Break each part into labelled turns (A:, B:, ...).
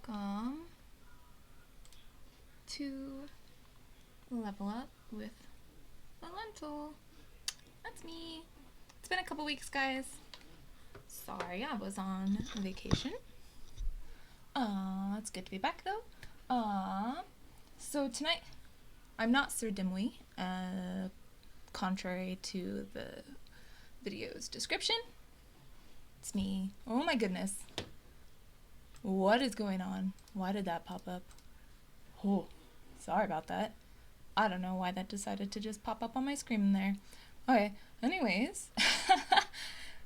A: welcome to Level Up with the Lentil. That's me. It's been a couple weeks, guys. Sorry, I was on vacation. It's good to be back, though. So tonight, I'm not SirDimwi, contrary to the video's description. It's me. Oh my goodness. What is going on? Why did that pop up? Oh, sorry about that. I don't know why that decided to just pop up on my screen there. Okay, anyways.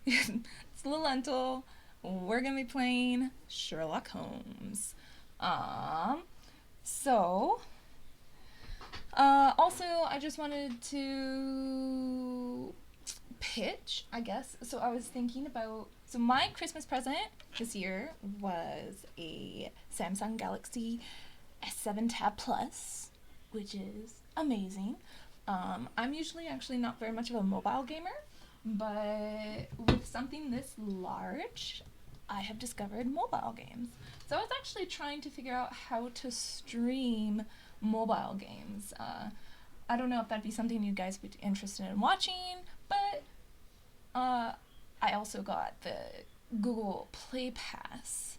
A: It's the Lentil. We're gonna be playing Sherlock Holmes. Also, I just wanted to pitch, I guess. So I was thinking about, so my Christmas present this year was a Samsung Galaxy S7 Tab Plus, which is amazing. I'm usually actually not very much of a mobile gamer, but with something this large, I have discovered mobile games. So I was actually trying to figure out how to stream mobile games. I don't know if that'd be something you guys would be interested in watching, but I also got the Google Play Pass,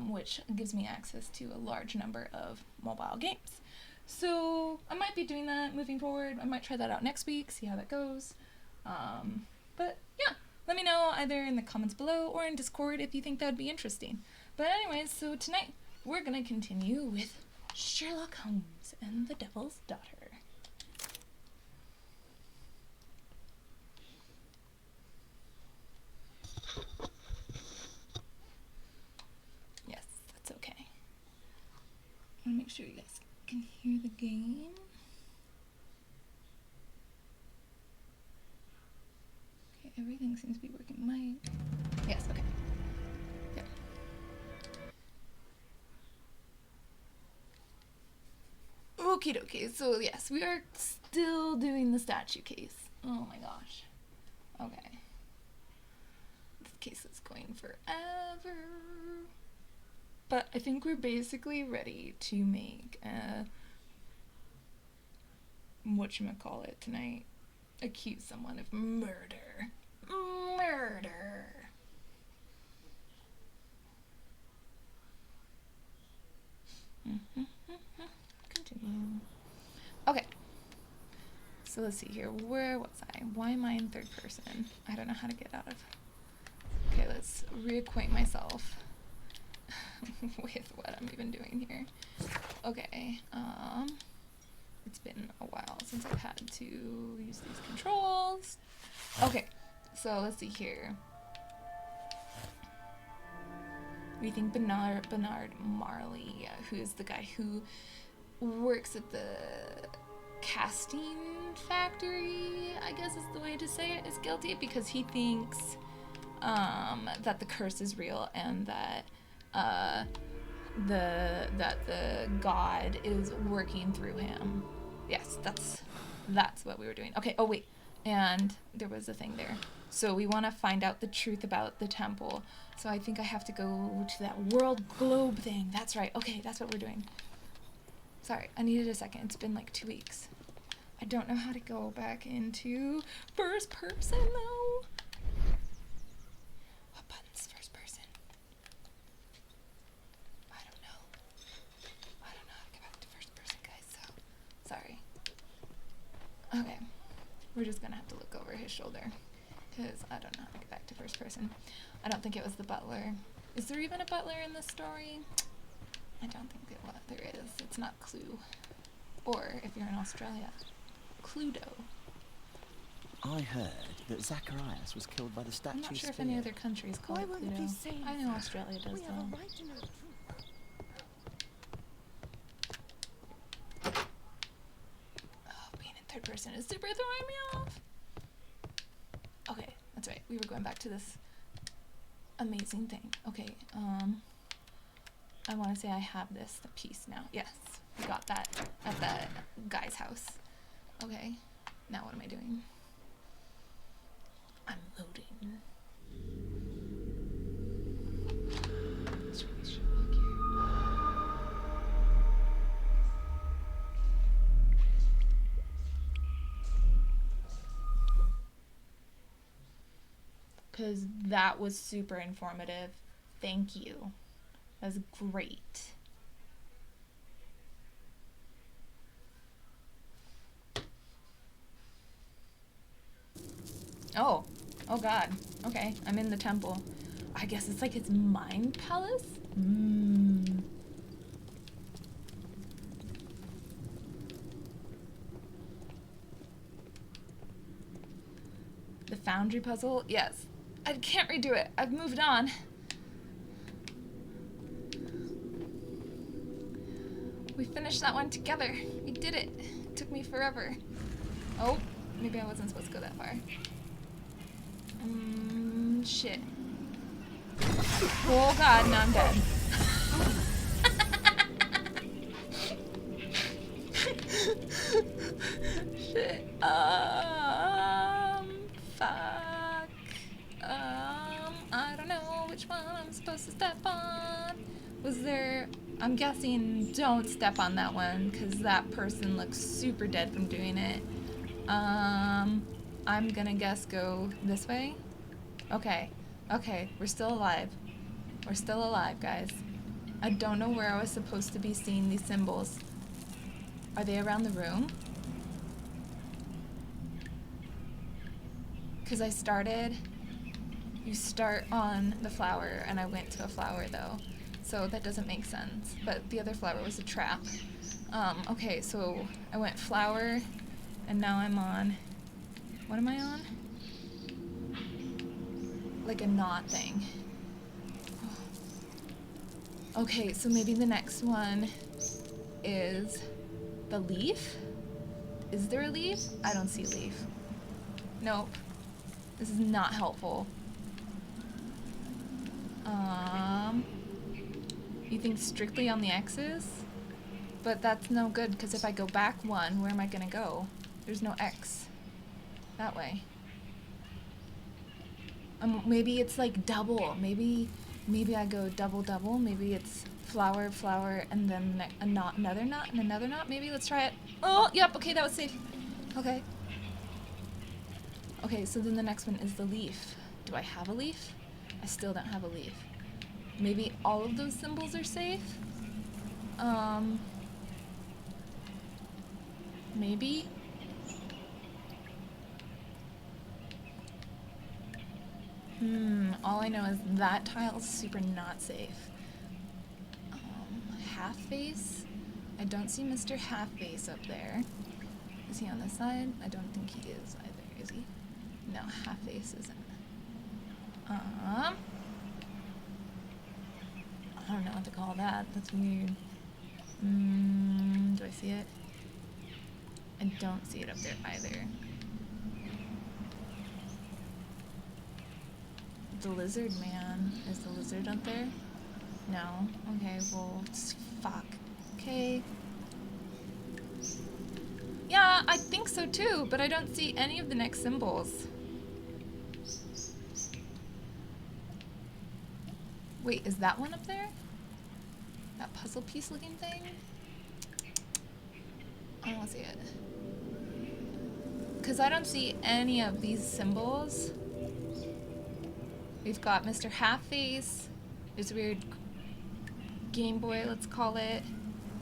A: which gives me access to a large number of mobile games. So I might be doing that moving forward. I might try that out next week, see how that goes. But yeah, let me know either in the comments below or in Discord if you think that would be interesting. But anyways, so tonight we're going to continue with Sherlock Holmes and the Devil's Daughter. Yes, that's okay. I want to make sure you guys can hear the game. Okay, everything seems to be working. Yes, okay. Yeah. Okie dokie, so yes, we are still doing the statue case. Oh my gosh. Okay. This case is going forever. But I think we're basically ready to make whatchamacallit tonight. Accuse someone of murder. Murder. Continue. Okay. So let's see here. Where was I? Why am I in third person? I don't know how to get out of. Okay, let's reacquaint myself with what I'm even doing here. Okay. It's been a while since I've had to use these controls. Okay, so let's see here. We think Bernard Marley, who is the guy who works at the casting factory, I guess is the way to say it, is guilty because he thinks that the curse is real and that the god is working through him. Yes, that's what we were doing. Okay, oh wait, and there was a thing there. So we want to find out the truth about the temple. So I think I have to go to that world globe thing. That's right. Okay, that's what we're doing. Sorry, I needed a second. It's been like 2 weeks. I don't know how to go back into first person though. What button's first person? I don't know how to get back to first person, guys, so sorry. Okay, we're just gonna have to look over his shoulder because I don't know how to get back to first person. I don't think it was the butler. Is there even a butler in this story? I don't think there is. It's not Clue. Or, if you're in Australia, Cluedo.
B: I heard that Zacharias was killed by the statue.
A: I'm not sure if any other countries call it Cluedo. I know Australia does,
C: We have
A: though.
C: a right to know the truth.
A: Oh, being in third person is super throwing me off. Okay, that's right. We were going back to this amazing thing. Okay, I want to say I have the piece now. Yes, we got that at the guy's house. Okay, now what am I doing? I'm loading. Let's really Sherlock here. because that was super informative. Thank you. That was great. Oh. Oh god. Okay, I'm in the temple. I guess it's like its mind palace? The foundry puzzle? Yes. I can't redo it. I've moved on. We finished that one together. We did it. It took me forever. Oh, maybe I wasn't supposed to go that far. Shit. Oh god, now I'm dead. Shit. Fuck. I don't know which one I'm supposed to step on. Was there... I'm guessing don't step on that one, because that person looks super dead from doing it. I'm gonna guess go this way. Okay. Okay, we're still alive. We're still alive, guys. I don't know where I was supposed to be seeing these symbols. Are they around the room? Because I started... You start on the flower, and I went to a flower, though. So that doesn't make sense. But the other flower was a trap. Okay, so I went flower, and now I'm on... What am I on? Like a knot thing. Okay, so maybe the next one is the leaf? Is there a leaf? I don't see a leaf. Nope. This is not helpful. You think strictly on the X's? But that's no good, because if I go back one, where am I gonna go? There's no X. That way. Maybe it's like double. Maybe I go double. Maybe it's flower, flower, and then a knot, another knot, and another knot. Maybe let's try it. Oh, yep. Okay, that was safe. Okay. Okay, so then the next one is the leaf. Do I have a leaf? I still don't have a leaf. Maybe all of those symbols are safe? Maybe? All I know is that tile's super not safe. Half face? I don't see Mr. Half Face up there. Is he on this side? I don't think he is either, is he? No, Half Face isn't. I don't know what to call that. That's weird. Do I see it? I don't see it up there either. The lizard man. Is the lizard up there? No. Okay, well, fuck. Okay. Yeah, I think so too, but I don't see any of the next symbols. Wait, is that one up there? That puzzle piece looking thing? I don't see it. Because I don't see any of these symbols. We've got Mr. Half-Face. There's a weird Game Boy, let's call it.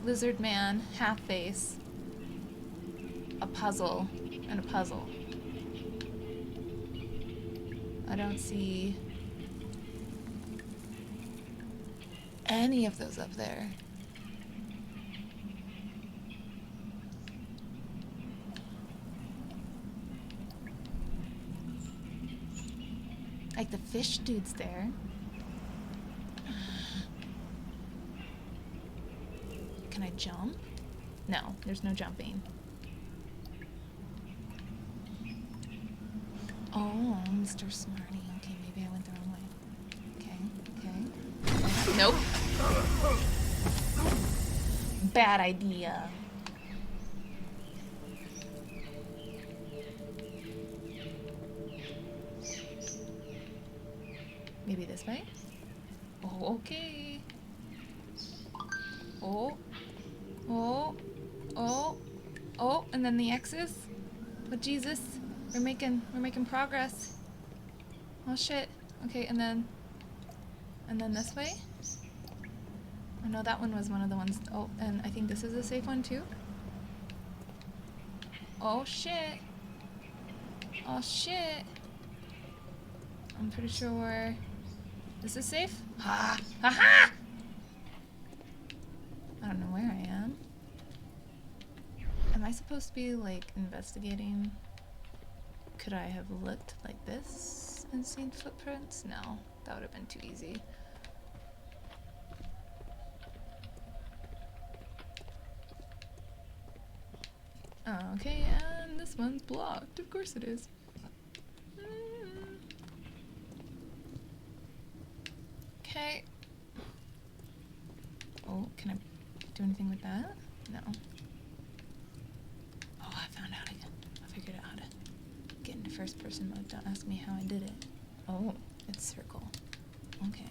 A: Lizard Man, Half-Face. A puzzle, and a puzzle. I don't see any of those up there. Like the fish dude's there. Can I jump? No, there's no jumping. Oh, Mr. Smarty. Okay, maybe I went the wrong way. Okay. Nope. Bad idea. Maybe this way? Oh, okay. Oh. Oh, and then the X's. But Jesus, we're making progress. Oh shit. Okay, and then this way? Oh no, that one was one of the ones. Oh, and I think this is a safe one too. Oh shit. Oh shit. I'm pretty sure this is safe. Ha! Ha ha! I don't know where I am. Am I supposed to be like investigating? Could I have looked like this and seen footprints? No, that would have been too easy. Okay, and this one's blocked. Of course it is. Okay. Oh, can I do anything with that? No. Oh, I found out again. I figured out how to get into first person mode. Don't ask me how I did it. Oh, it's circle. Okay.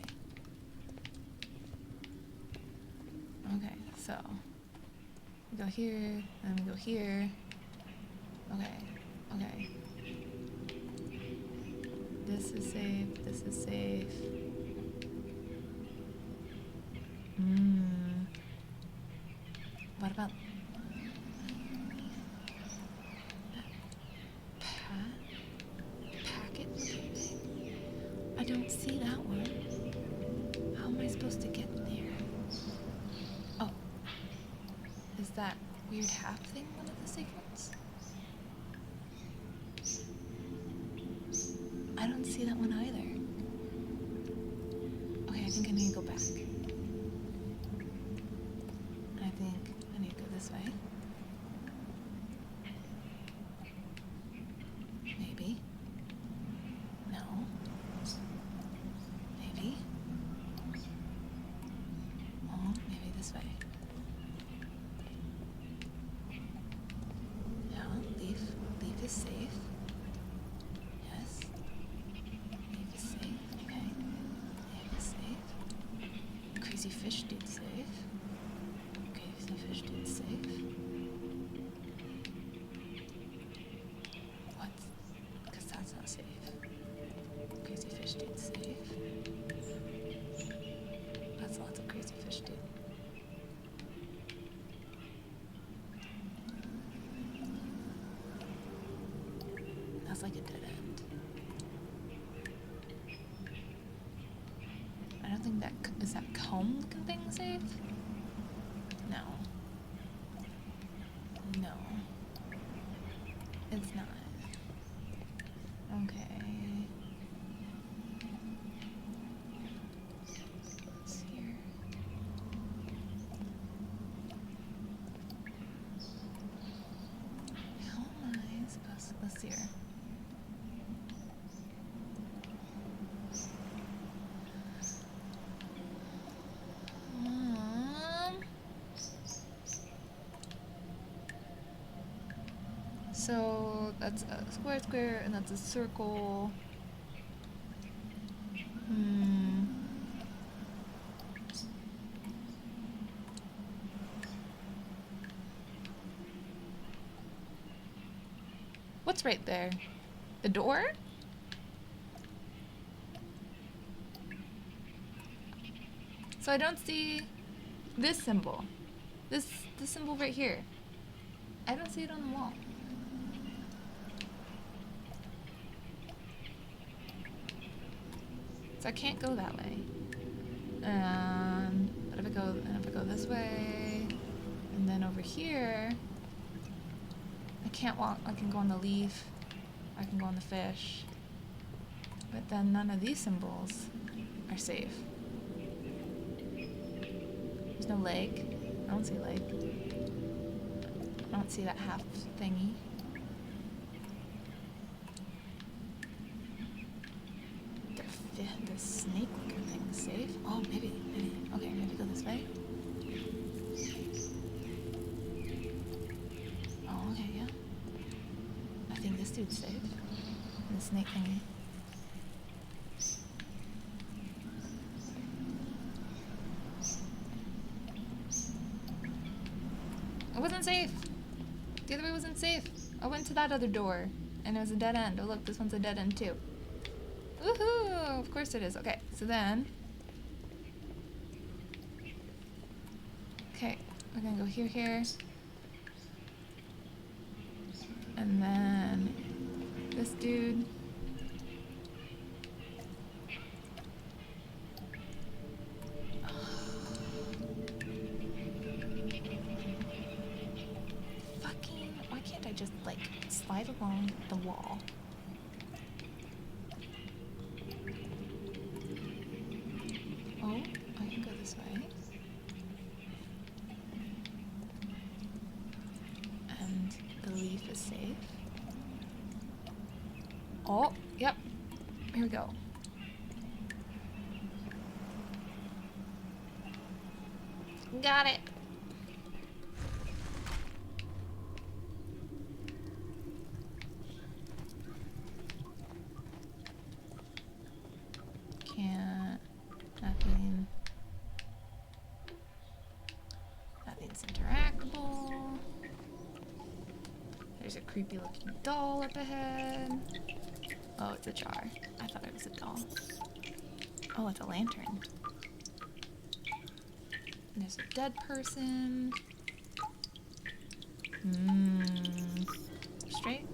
A: Okay, so we go here, and we go here. Okay, okay. This is safe, this is safe. What about packet looking thing? I don't see that one. How am I supposed to get there? Oh. Is that weird half thing one of the secrets? I don't see that one either. Okay, I think I need to go back. I think I need to go this way. Maybe. No. Maybe. Oh, maybe this way. Yeah, leaf. Leaf is safe. Yes. Leaf is safe. Okay. Leaf is safe. Crazy fish dude's safe. Crazy fish dude's safe. What? Because that's not safe. Crazy fish dude's safe. That's lots of crazy fish dude. That's like a dead end. I don't think that is that comb looking thing safe? No. No. It's not. Okay. What's here? How am I supposed to? Let's see here. So that's a square, and that's a circle. What's right there? The door? So I don't see this symbol. This symbol right here. I don't see it on the wall. So I can't go that way. But if I go this way, and then over here, I can't walk. I can go on the leaf. I can go on the fish. But then none of these symbols are safe. There's no leg. I don't see a leg. I don't see that half thingy. The snake looking thing is safe. Oh, maybe. Okay, maybe go this way. Oh, okay, yeah. I think this dude's safe. And the snake thingy. It wasn't safe. The other way wasn't safe. I went to that other door, and it was a dead end. Oh look, this one's a dead end too. Woohoo! Of course it is. Okay, so then... Okay, we're gonna go here. And then... this dude... Fucking... Why can't I just, like, slide along the wall? Oh, I can go this way. And the leaf is safe. Oh, yep. Here we go. Got it. Can't. Nothing. Nothing's interactable. There's a creepy looking doll up ahead. Oh, it's a jar. I thought it was a doll. Oh, it's a lantern. And there's a dead person. Straight?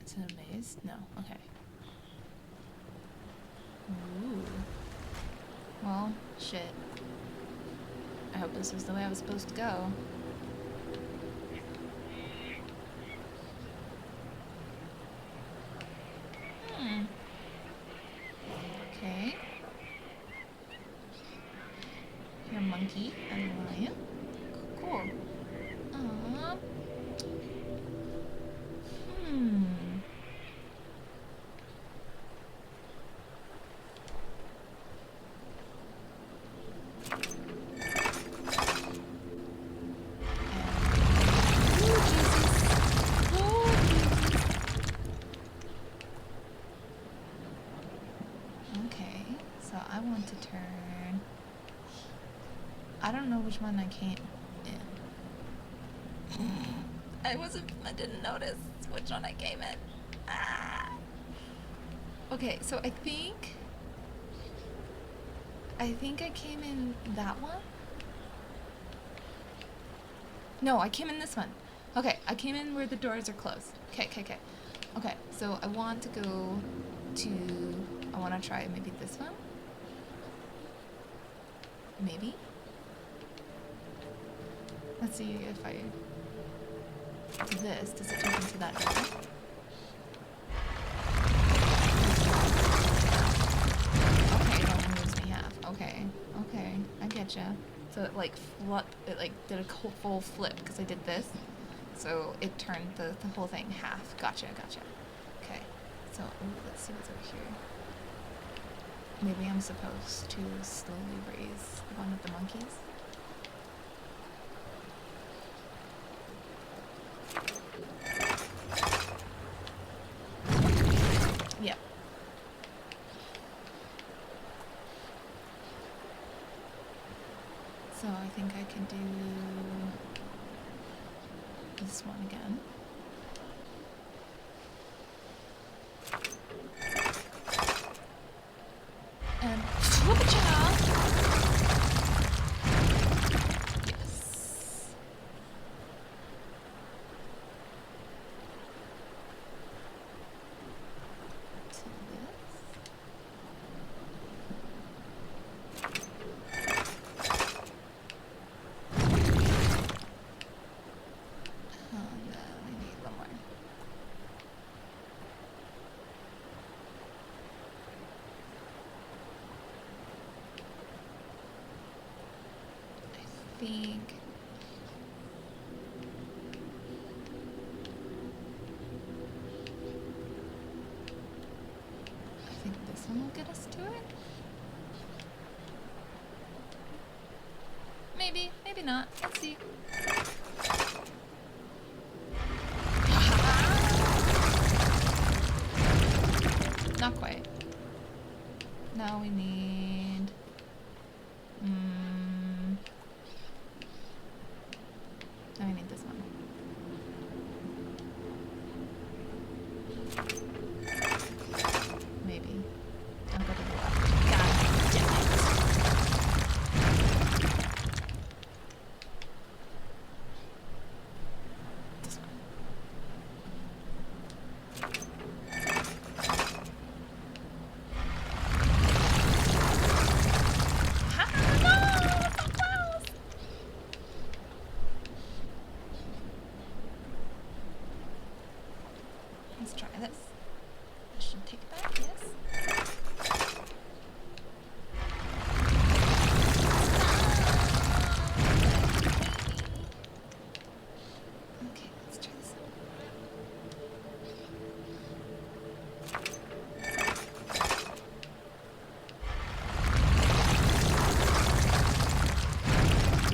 A: Is it a maze? No. Okay. Ooh. Well, shit. I hope this was the way I was supposed to go. Okay. You're a monkey and a lion. Cool. Aww. Okay, so I want to turn... I don't know which one I came in. I didn't notice which one I came in. Ah. Okay, so I think I came in that one. No, I came in this one. Okay, I came in where the doors are closed. Okay. Okay, so I want to go to... I want to try maybe this one? Maybe? Let's see if I do this. Does it take me to that door? Okay, it only moves me half. Okay, I getcha. So it like did a full flip because I did this. So it turned the whole thing half. Gotcha. Okay, so let's see what's over here. Maybe I'm supposed to slowly raise one of the monkeys. Yep. So I think I can do this one again. And whoop-a-chow! Yes. To this. And we need one more. I think this one will get us to it. Maybe not. Let's see. Not quite. Now we need... Now we need this one. Maybe. I'll go to the left. God damn it. This one. Ha! No! So close! Let's try this. This should take it back, yes? Okay, let's try this.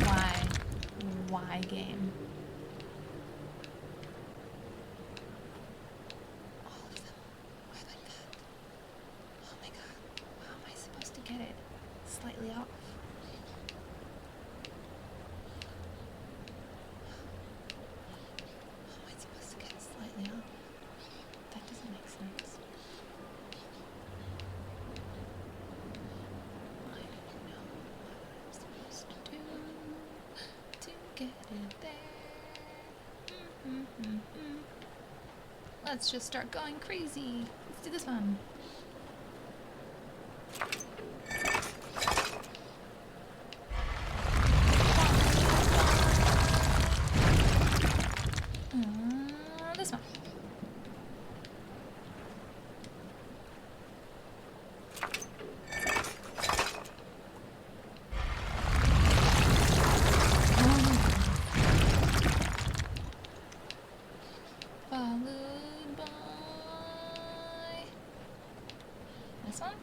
A: Why? Why game? All of them. Why like that? Oh my god. How am I supposed to get it? Slightly off. How am I supposed to get it slightly off? That doesn't make sense. I don't know what I'm supposed to do to get it there. Let's just start going crazy. Let's do this one. This one. Followed by this one.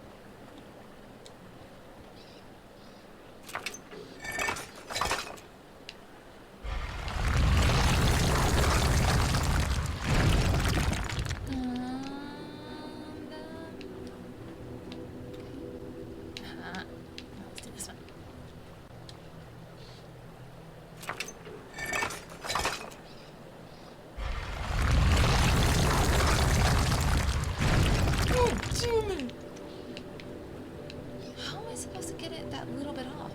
A: Let's do this one. Oh, damn it! How am I supposed to get it that little bit off?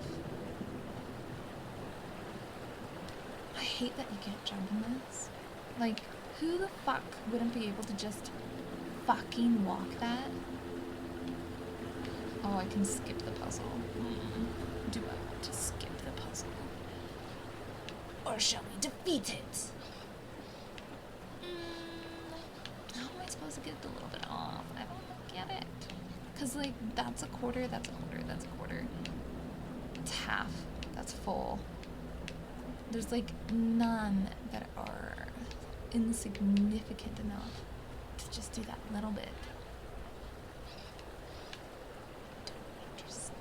A: I hate that you can't jump in this. Like, who the fuck wouldn't be able to just fucking walk that? Oh, I can skip the puzzle. Do I want to skip the puzzle? Or shall we defeat it? How am I supposed to get it a little bit off? I don't get it. Because, like, that's a quarter, that's a quarter, that's a quarter. It's half. That's full. There's, like, none that are insignificant enough to just do that little bit. Don't understand.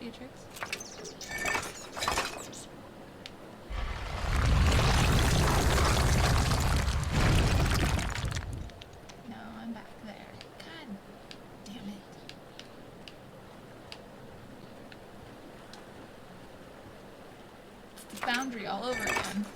A: Beatrix. No, I'm back there. God damn it. It's the boundary all over again.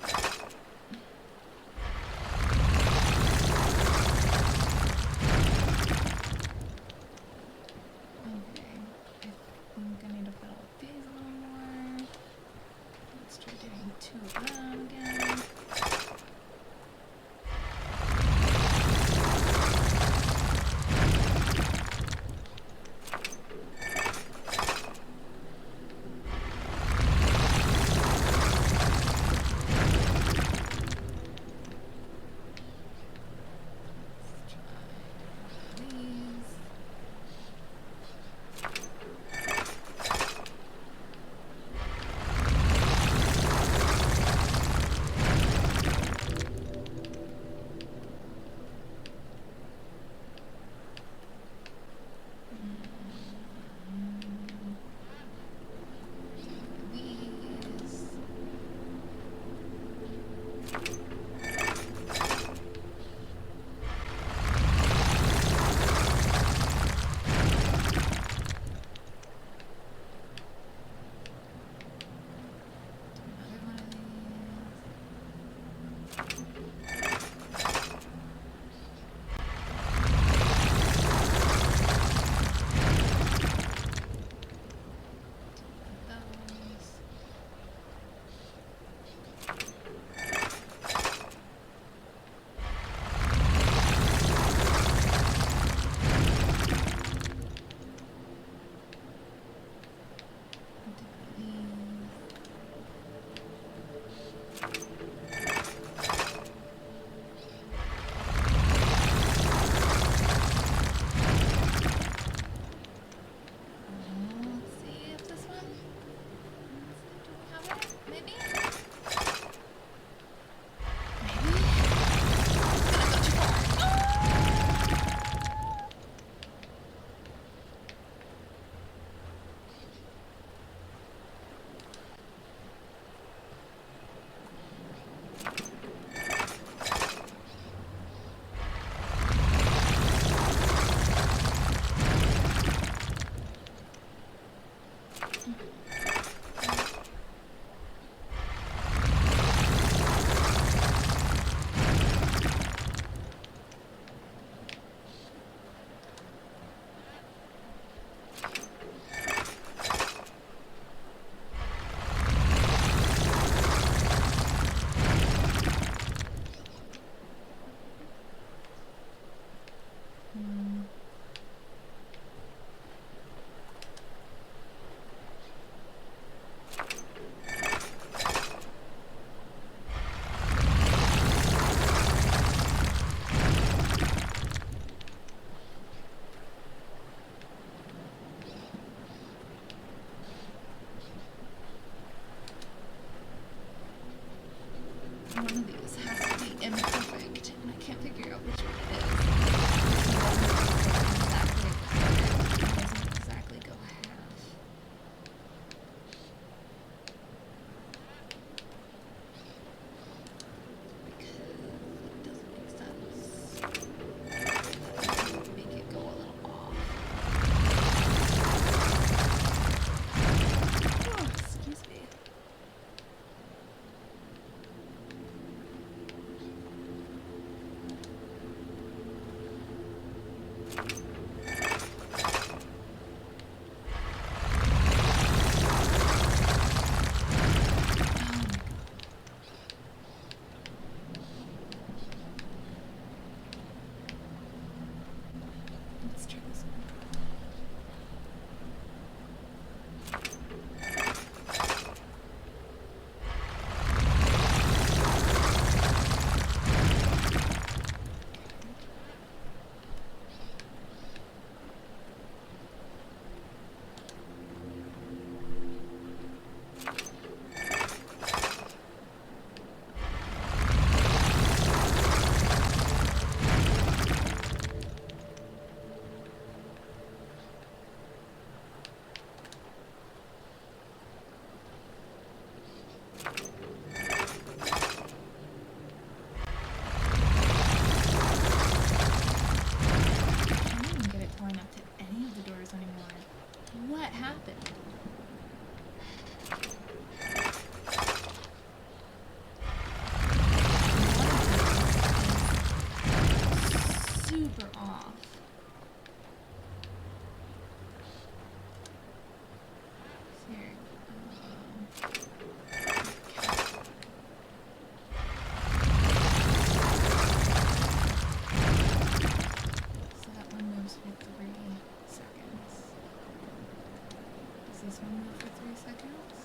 A: this one move for 3 seconds?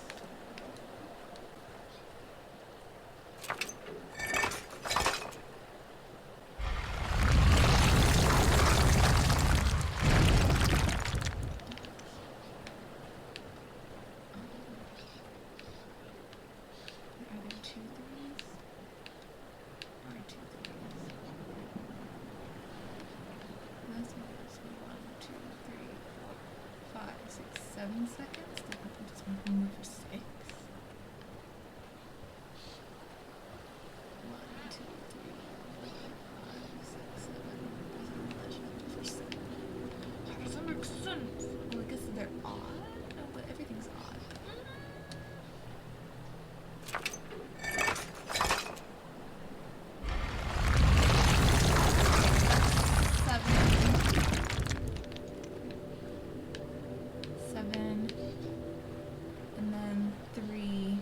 A: Are there 2 threes? Or 2 threes? This moves me 1, 2, 3, 4, 5, 6, 7 seconds. Does one move for 6? 1, 2, 3, 4, 5, 6, 7. Doesn't move for 7. That doesn't make sense. Well, I guess they're odd. No, but everything's odd. Seven, and then 3.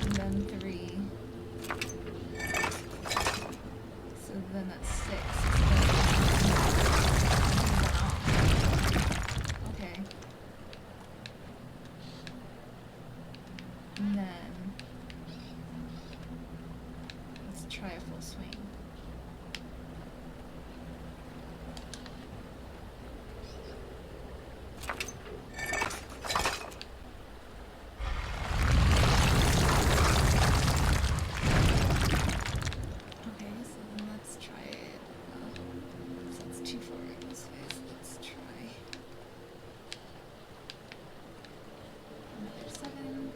A: And then 3. So then that's 6. Okay. And then let's try a full swing. Okay, so then let's try it. So it's 2 forward this way, so let's try another 7.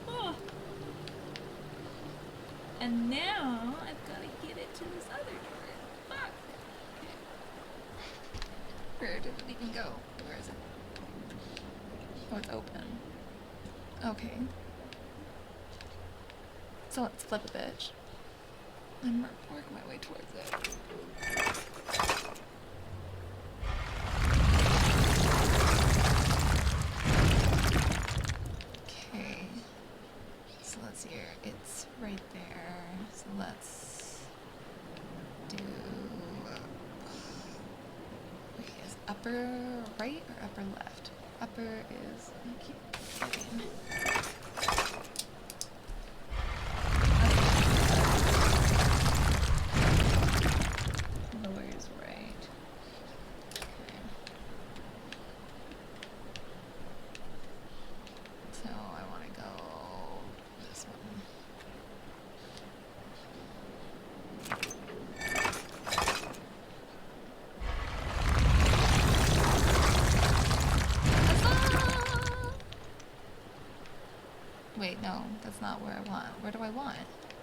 A: Oh. And now I've got to get it to this other door. Fuck. Okay. Where did it even go? Where is it? Oh, it's open. Okay. So let's flip a bitch. I'm working my way towards it. Okay. So let's hear. It's right there. So let's do. Wait, is upper right or upper left? Upper is. I keep forgetting. Lower is right. Okay. So I want to go this one. Wait, no, that's not where I want. Where do I want?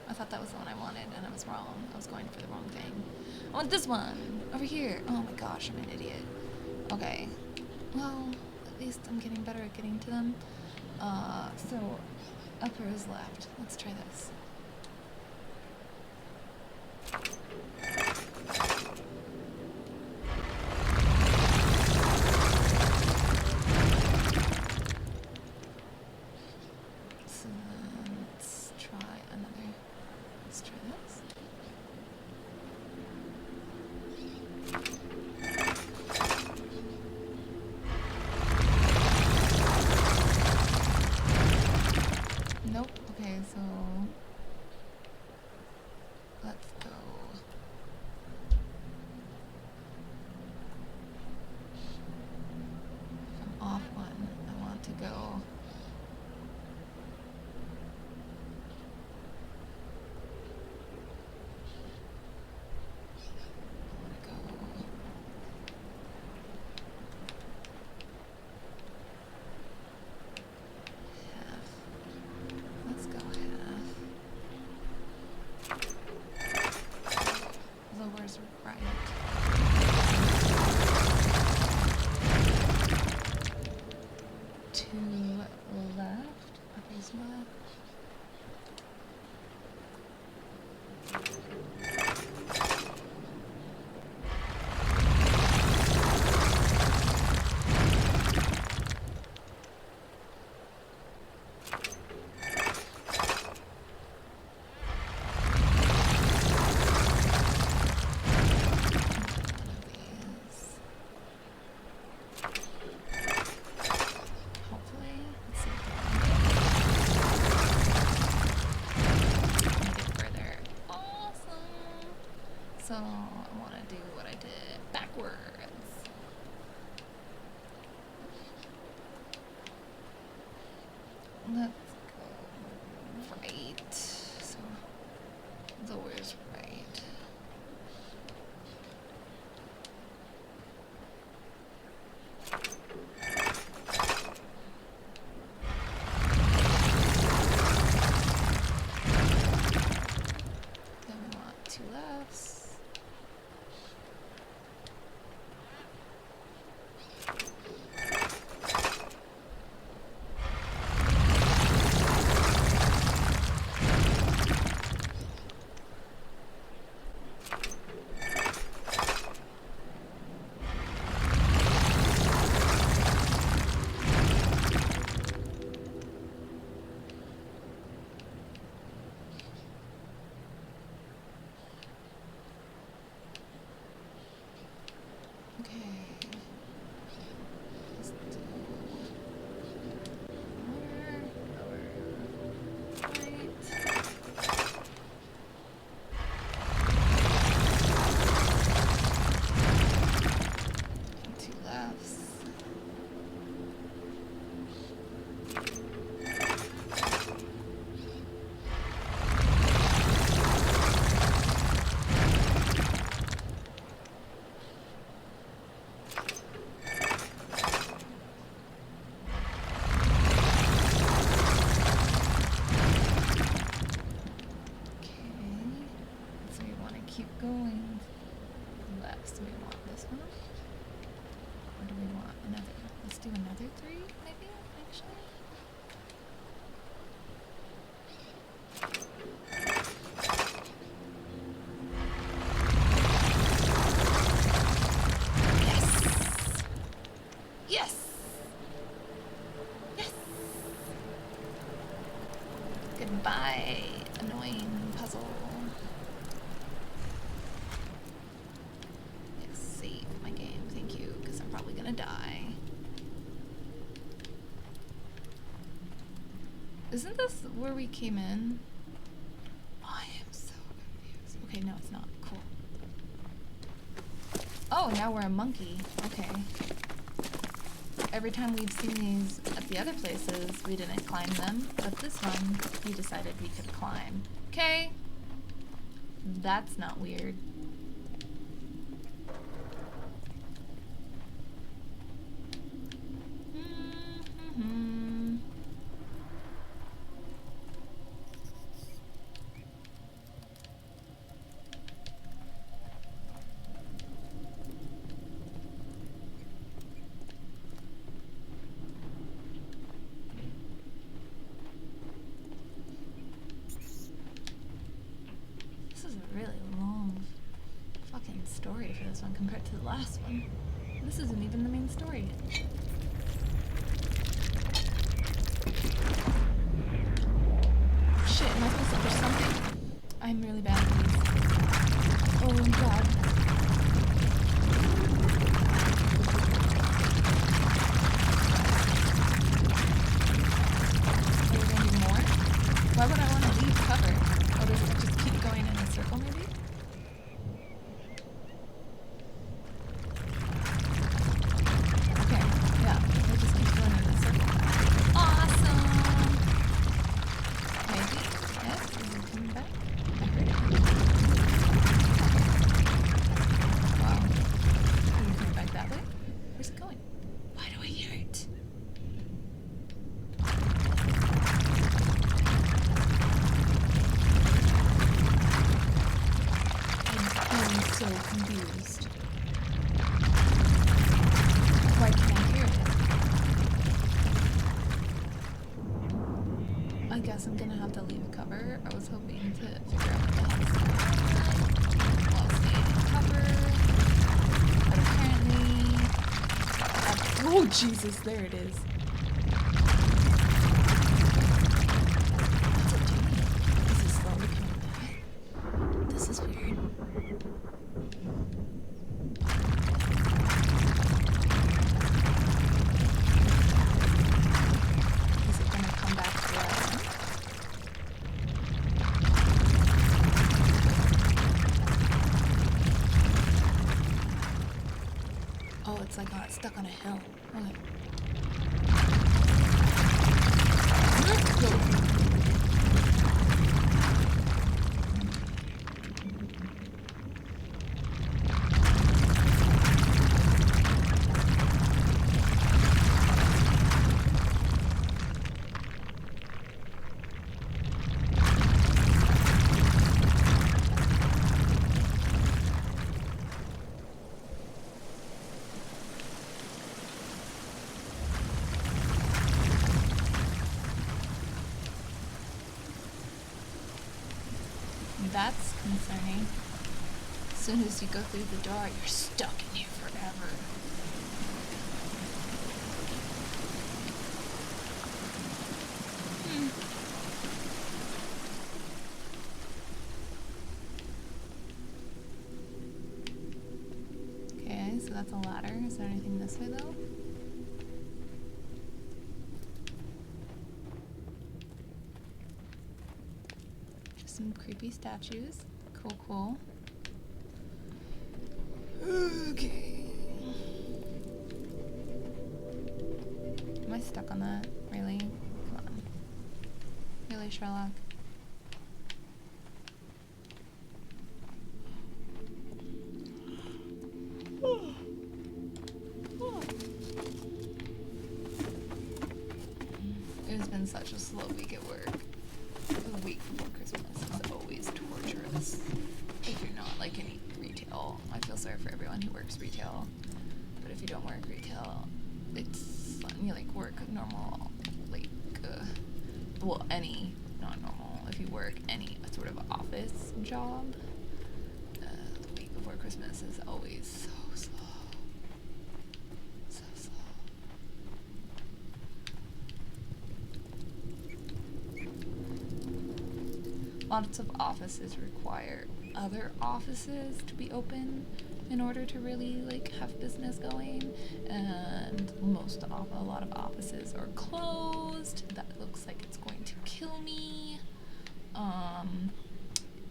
A: I thought that was the one I wanted, and I was wrong. I was going for the wrong thing. I want this one! Over here! Oh my gosh, I'm an idiot. Okay. Well, at least I'm getting better at getting to them. So, upper is left. Let's try this. So then let's try another. Let's try this. Nope. Okay, so let's go. If I'm off one, I want to go. Right. To left. Upper's left. Goodbye, annoying puzzle. Yes, save my game, thank you, because I'm probably gonna die. Isn't this where we came in? I am so confused. Okay, no, it's not. Cool. Oh, now we're a monkey. Okay. Every time we've seen these at the other places, we didn't climb them, but this one, we decided we could climb. Okay. That's not weird. This is a really long fucking story for this one compared to the last one. This isn't even the main story. Shit, am I supposed to push something? I'm really bad at these. Oh god. Are we gonna do more? Why would I want to leave cover? Or does it just keep going in a circle maybe? Okay, yeah, it just keeps going in a circle. Awesome! Maybe? Yes? Is it coming back? I heard it. Wow. Are you coming back that way? Where's it going? Why do I hear it? I'm so confused. Why can't I hear it? I guess I'm gonna have to leave cover. I was hoping to figure out what the hell's going on while staying in cover. But apparently... oh Jesus, there it is. What's it doing? Is it slowly coming back? This is weird. Is it gonna come back to that one? Oh, it's like got stuck on a hill. Okay. Go. That's concerning. As soon as you go through the door, you're stuck in here forever. Okay, so that's a ladder. Is there anything this way though? Some creepy statues. Cool, cool. Okay. Am I stuck on that? Really? Come on. Really, Sherlock? It has been such a slow week at work. The week before Christmas is always torturous. If you're not like in retail, I feel sorry for everyone who works retail. But if you don't work retail, it's you like work normal, like well, any not normal. If you work any sort of office job, the week before Christmas is always so slow, so slow. lots of offices require other offices to be open in order to really like have business going, and a lot of offices are closed. That looks like it's going to kill me.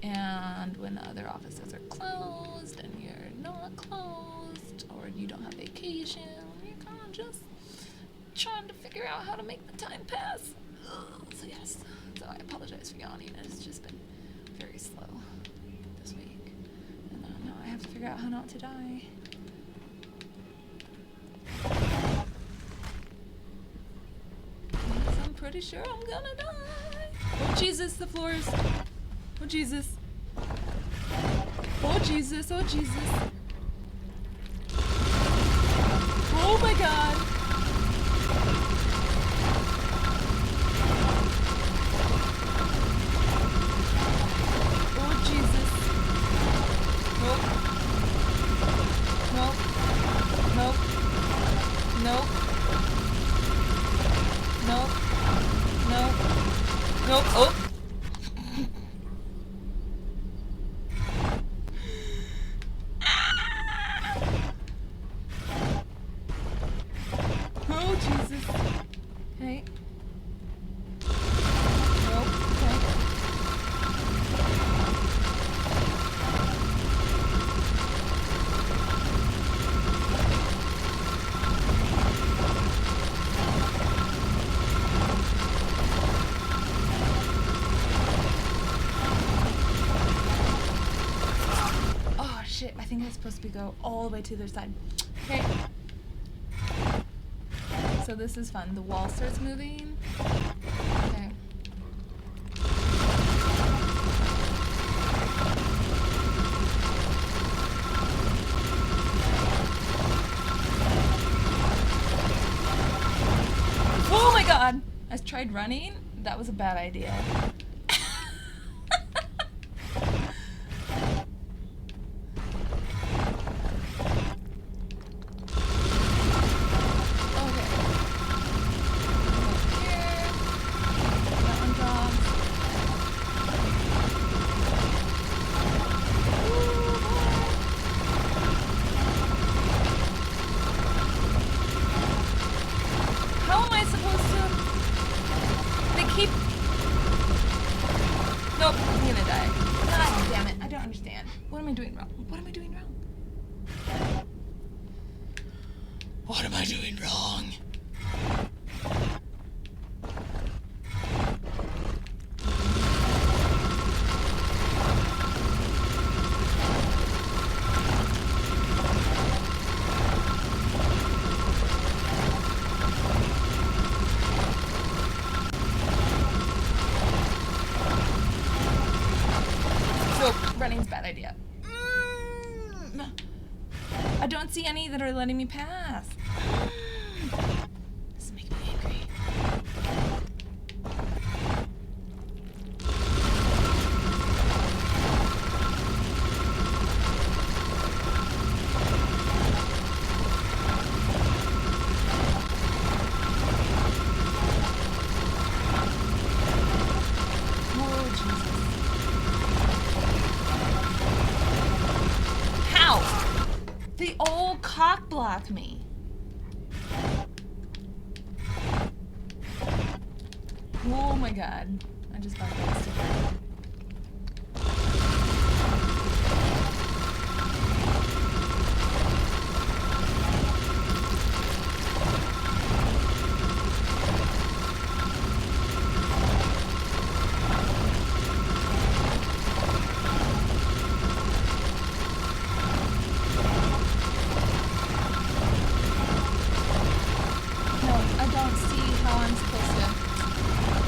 A: And when other offices are closed and you're not closed, or you don't have vacation, you're kind of just trying to figure out how to make the time pass. So yes, so I apologize for yawning. It's just been very slow this week, and now I have to figure out how not to die. Yes, I'm pretty sure I'm gonna die. Oh Jesus, the floors. Oh Jesus. Oh Jesus, oh Jesus. Oh my God. Oh Jesus. Nope. Nope. Nope. Nope. Nope. Nope. Nope. Oh. Oh Jesus. Okay. Nope. Okay. Oh shit, I think it's supposed to go all the way to the other side. Okay. So this is fun. The wall starts moving. Okay. Oh my God! I tried running. That was a bad idea. How am I supposed to? They keep. Nope, I'm gonna die. God damn it! I don't understand. What am I doing wrong? What am I doing wrong? What am I doing wrong? Running's a bad idea. I don't see any that are letting me pass. This is making me angry. Oh, Jesus. They all cock blocked me. Oh my God. I just bumped that sticker.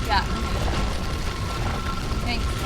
A: Yeah, I'm gonna die. Thanks.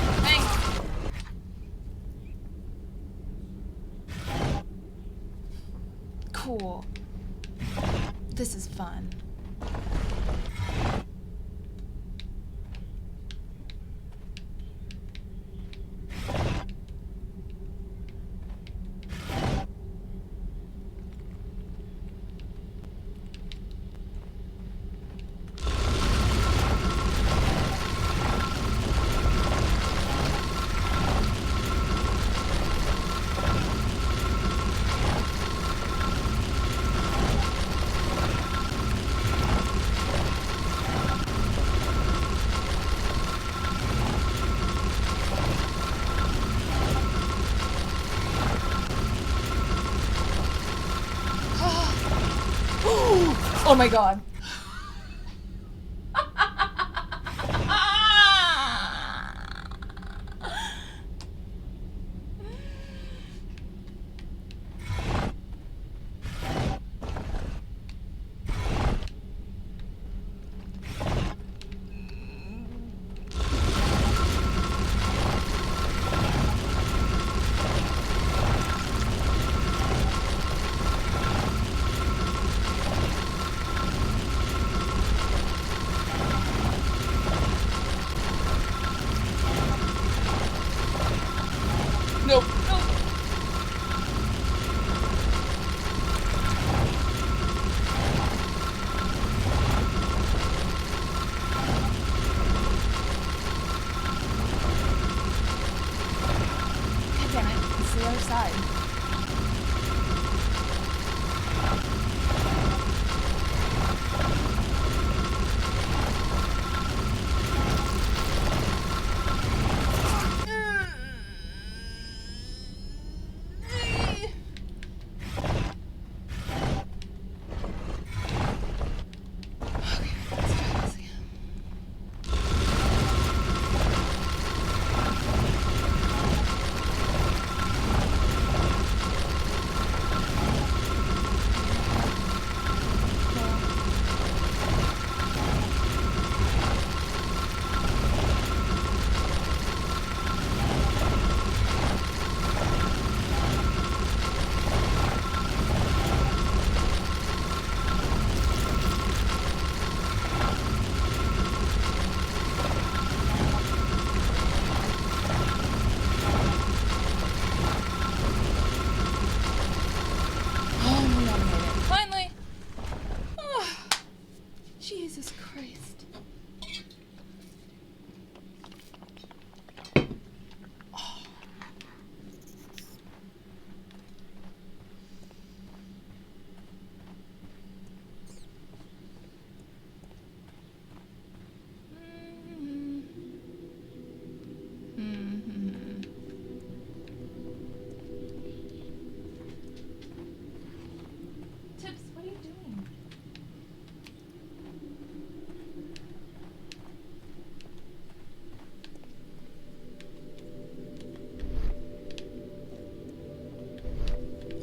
A: Oh my god. Nope, nope. God damn it, it's the other side. Finally! Oh, Jesus Christ. Oh. Tips, what are you doing?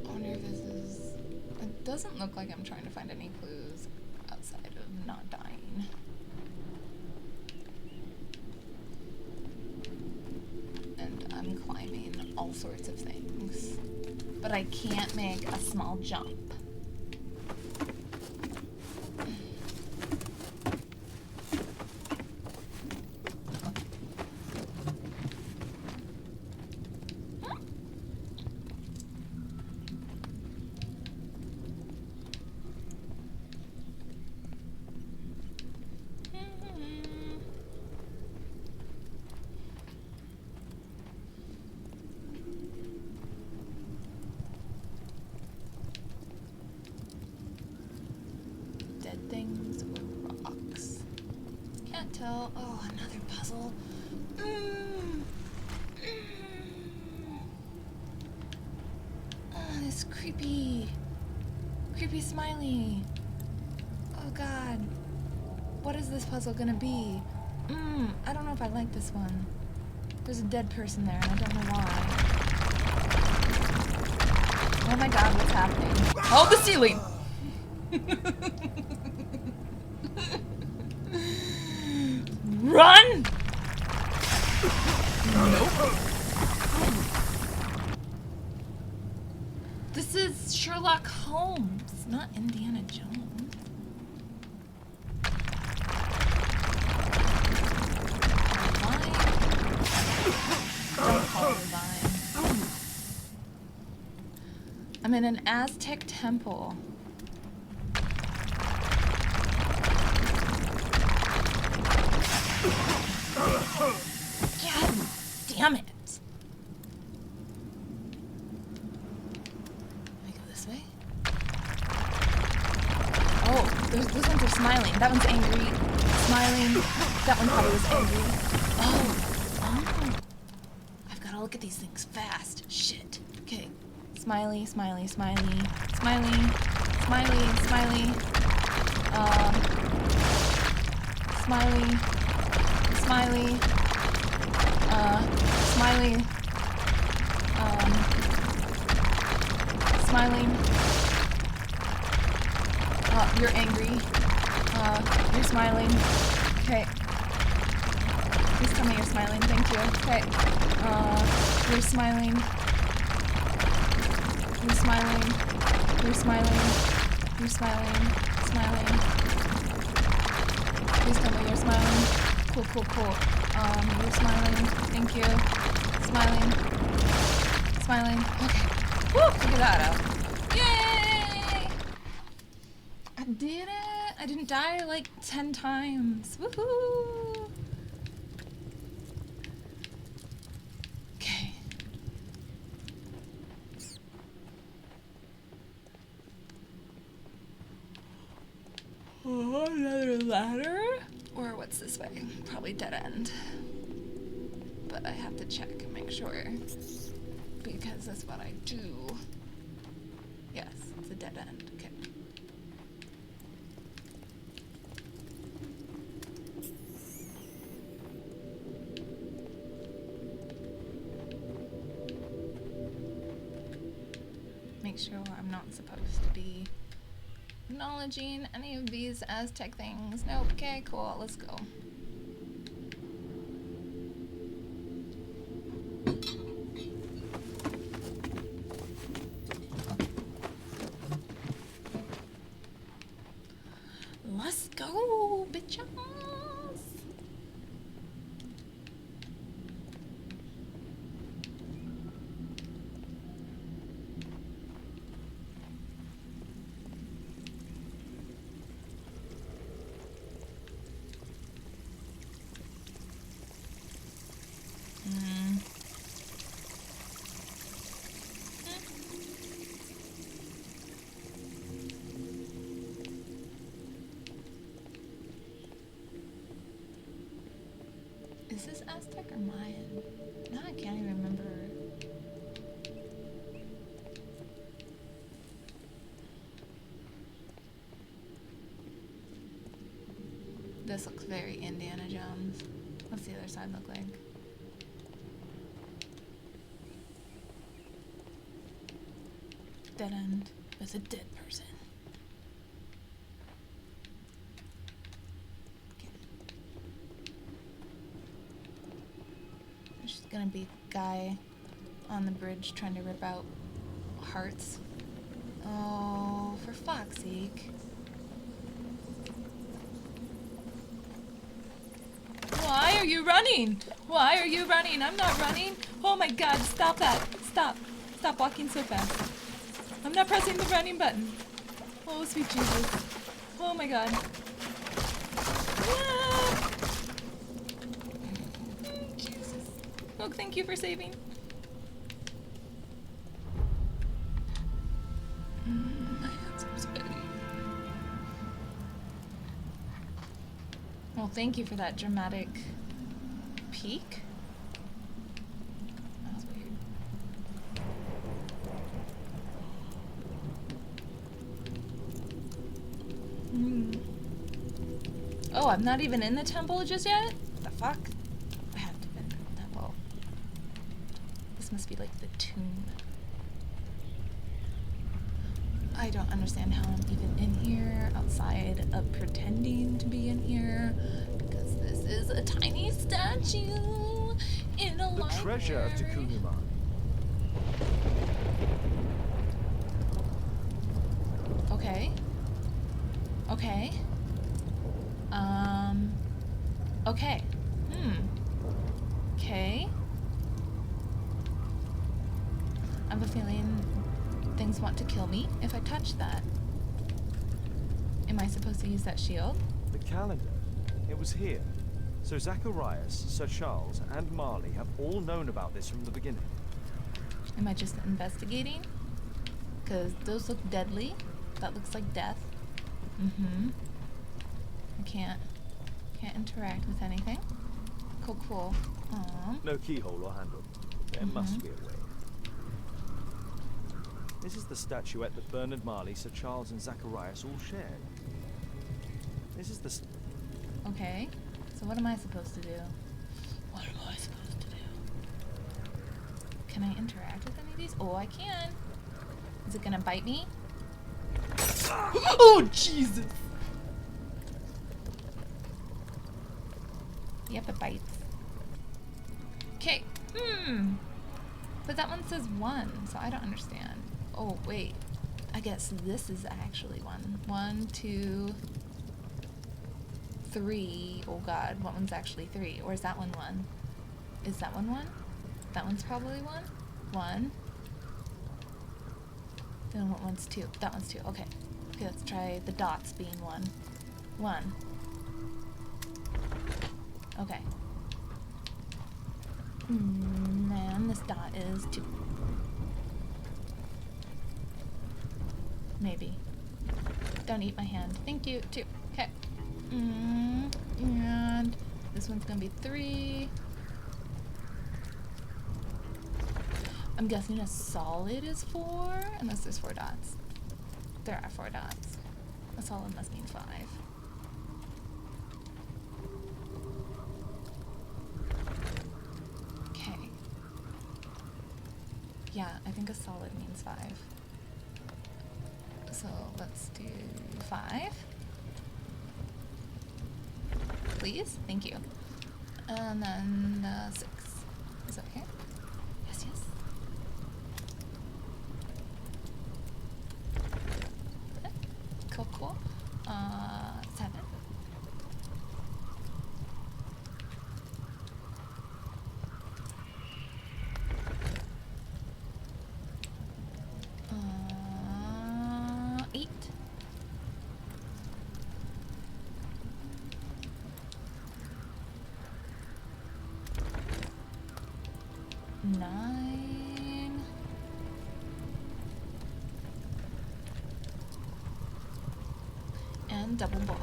A: I wonder if this is... It doesn't look like I'm trying to find any clues outside of not dying. And I'm climbing all sorts of things. But I can't make a small jump. Dead things or rocks. Can't tell. Oh, another puzzle. Oh, this creepy smiley. Oh god. What is this puzzle gonna be? I don't know if I like this one. There's a dead person there and I don't know why. Oh my god, what's happening? Oh, the ceiling! Run! Nope. This is Sherlock Holmes, not Indiana Jones. Don't call me Vine. I'm in an Aztec temple. God damn it. Let me go this way. Oh, those ones are smiling. That one's angry. Smiling. That one probably was angry. Oh. I've got to look at these things fast. Shit. Okay. Smiley, smiley, smiley, smiley, smiley, smiley. Smiley. Smiley. Smiley. Smiling. You're angry. You're smiling. Okay. Please tell me you're smiling. Thank you. Okay. You're smiling. You're smiling. You're smiling. You're smiling. Smiling. Please tell me you're smiling. Cool, cool, cool. You're smiling. Thank you. Smiling. Smiling. Okay. Woo! Figure that out. Yay! I did it! I didn't die like 10 times. Woohoo! Okay. Oh, another ladder? Or what's this way? Probably dead end. But I have to check and make sure. Because that's what I do. Yes, it's a dead end. Okay. Make sure I'm not supposed to be acknowledging any of these Aztec things. Nope. Okay, cool. Let's go. Let's go, bitches. Is this Aztec or Mayan? Now I can't even remember. This looks very Indiana Jones. What's the other side look like? Dead end with a dead person. There's gonna be a guy on the bridge trying to rip out hearts. Oh, for fuck's sake. Why are you running? Why are you running? I'm not running. Oh my god, stop that. Stop. Stop walking so fast. I'm not pressing the running button. Oh, sweet Jesus. Oh my god. Ah! Jesus. Oh, thank you for saving. My hands are sweaty. Well, thank you for that dramatic peek. That was weird. Oh, I'm not even in the temple just yet? What the fuck? I have to be in the temple. This must be like the tomb. I don't understand how I'm even in here outside of pretending to be in here, because this is a tiny statue in a library.
C: The treasure of Takunuma.
A: Okay. Okay. Okay. Okay. I have a feeling things want to kill me if I touch that. Am I supposed to use that shield?
C: The calendar. It was here. So Zacharias, Sir Charles, and Marley have all known about this from the beginning.
A: Am I just investigating? Because those look deadly. That looks like death. I can't interact with anything. Cool.
C: No keyhole or handle. There must be a way. This is the statuette that Bernard Marley, Sir Charles, and Zacharias all shared. This is the...
A: Okay. So what am I supposed to do? What am I supposed to do? Can I interact with any of these? Oh, I can. Is it gonna bite me? Oh, Jesus! Yep, it bites. Okay. But that one says 1, so I don't understand. Oh, wait. I guess this is actually 1. 1, 2, 3. Oh god, what one's actually 3? Or is that one 1? Is that one 1? That one's probably 1? 1. Then what one's 2? That one's 2. Okay. Okay, let's try the dots being 1. 1. Okay. And this dot is 2. Maybe. Don't eat my hand. Thank you. 2. Okay. And this one's gonna be 3. I'm guessing a solid is 4, unless there's 4 dots. There are 4 dots. A solid must mean 5. Okay. Yeah, I think a solid means 5. So let's do 5. Please? Thank you. And then 6. Is that okay? Yes, yes. Cool, cool. 7. Nine. And double bar.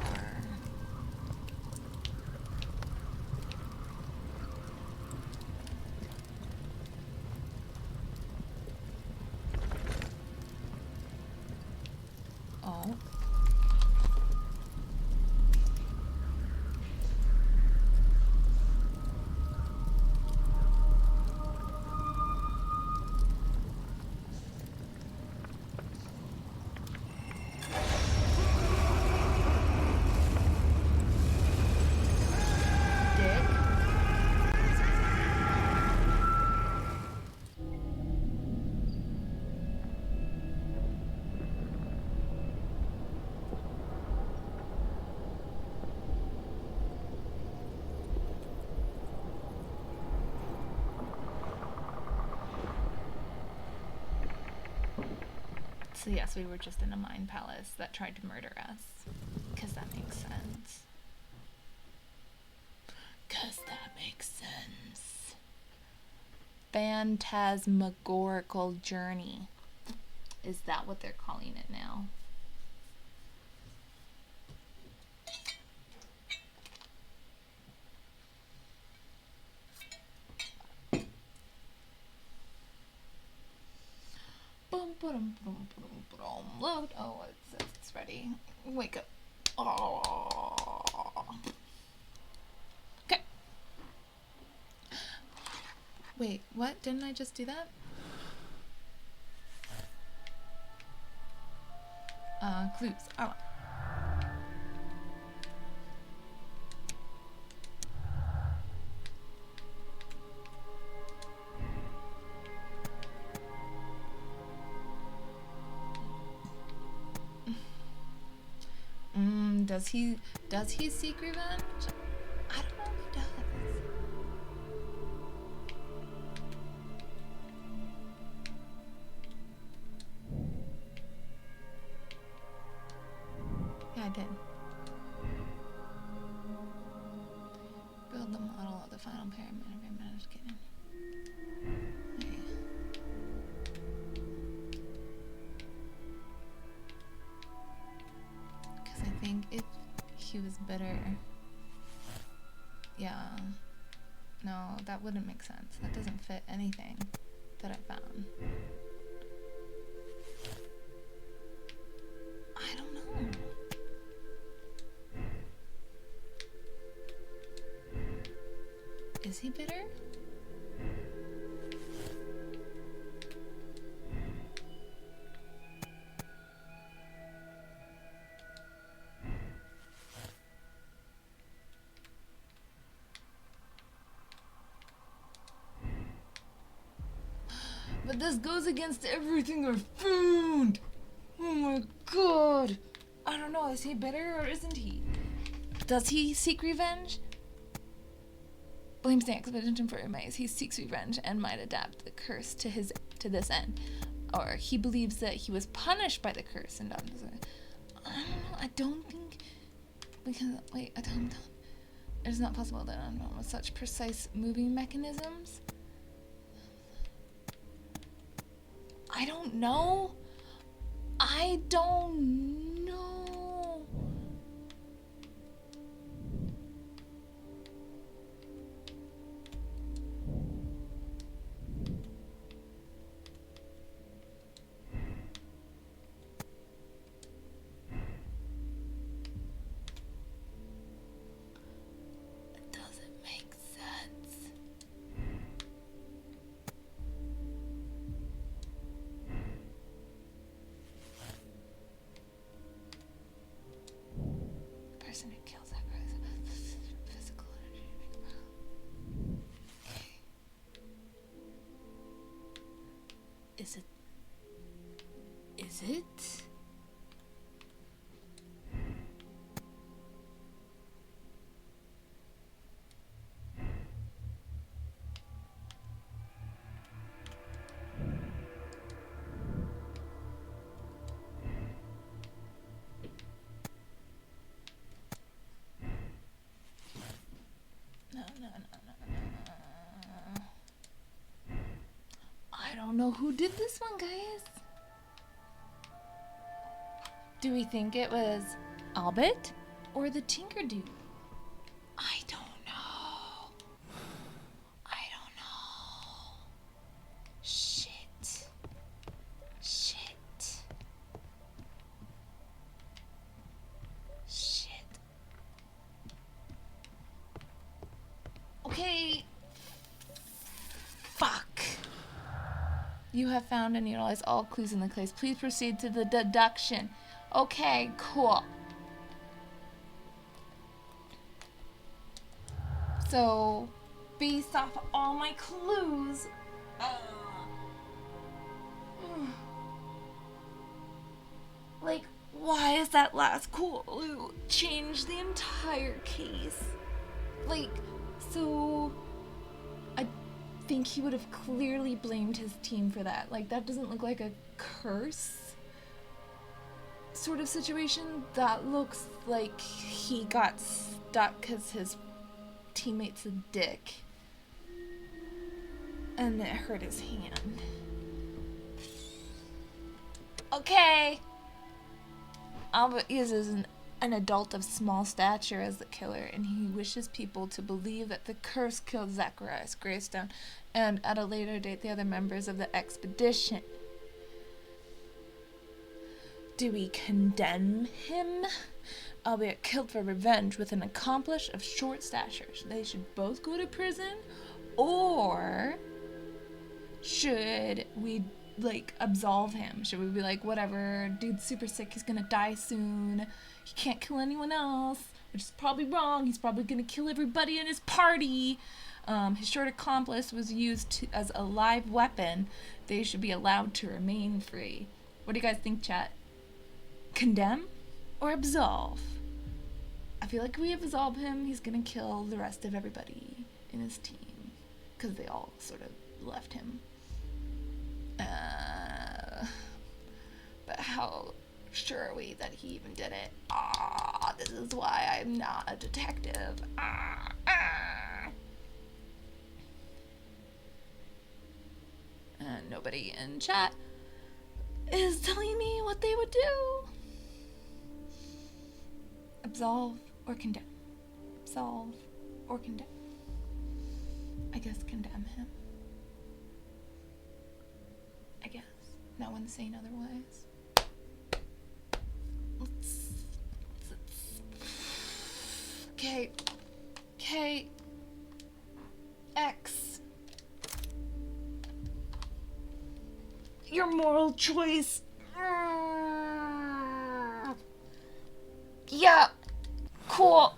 A: Oh. So yes, we were just in a mind palace that tried to murder us. 'Cause that makes sense. 'Cause that makes sense. Phantasmagorical journey. Is that what they're calling it now? Load. Oh, it's ready. Wake up. Oh. Okay. Wait, what? Didn't I just do that? Clues. Oh. Does he seek revenge? I don't know if he does. Yeah, I did. Build the model of the final pyramid if I managed to get in. Okay. Because I think if he was bitter. Yeah. No, that wouldn't make sense. That doesn't fit anything that I found. I don't know. Is he bitter? But this goes against everything I've found. Oh my god. I don't know, is he bitter or isn't he? Does he seek revenge? Blames the expedition for Hermes. He seeks revenge and might adapt the curse to this end. Or he believes that he was punished by the curse and I don't know, I don't think wait, I don't it is not possible that unknown with such precise moving mechanisms. I don't know. I don't know. It doesn't make sense. Person who kills that person. Physical energy. Okay. Is it? No. I don't know who did this one, guys. Do we think it was Albert or the Tinker Dude? I don't know. Shit. Okay. Fuck. You have found and utilized all clues in the case. Please proceed to the deduction. Okay, cool. So, based off all my clues, like, why is that last clue change the entire case? Like, so I think he would have clearly blamed his team for that. Like, that doesn't look like a curse sort of situation. That looks like he got stuck because his teammate's a dick and it hurt his hand. Okay. Albert uses an adult of small stature as the killer, and he wishes people to believe that the curse killed Zacharias Greystone and at a later date the other members of the expedition. Do we condemn him? Albeit killed for revenge with an accomplice of short stature. They should both go to prison, or should we absolve him? Should we be like, whatever, dude's super sick, he's gonna die soon, he can't kill anyone else, which is probably wrong, he's probably gonna kill everybody in his party. His short accomplice was used as a live weapon. They should be allowed to remain free. What do you guys think, chat? Condemn or absolve? I feel like we absolve him, he's gonna kill the rest of everybody in his team because they all sort of left him. But how sure are we that he even did it? This is why I'm not a detective. And nobody in chat is telling me what they would do. Absolve or condemn? Absolve or condemn? I guess condemn him. I guess. No one's saying otherwise. Okay. X. Your moral choice. Yeah. Cool.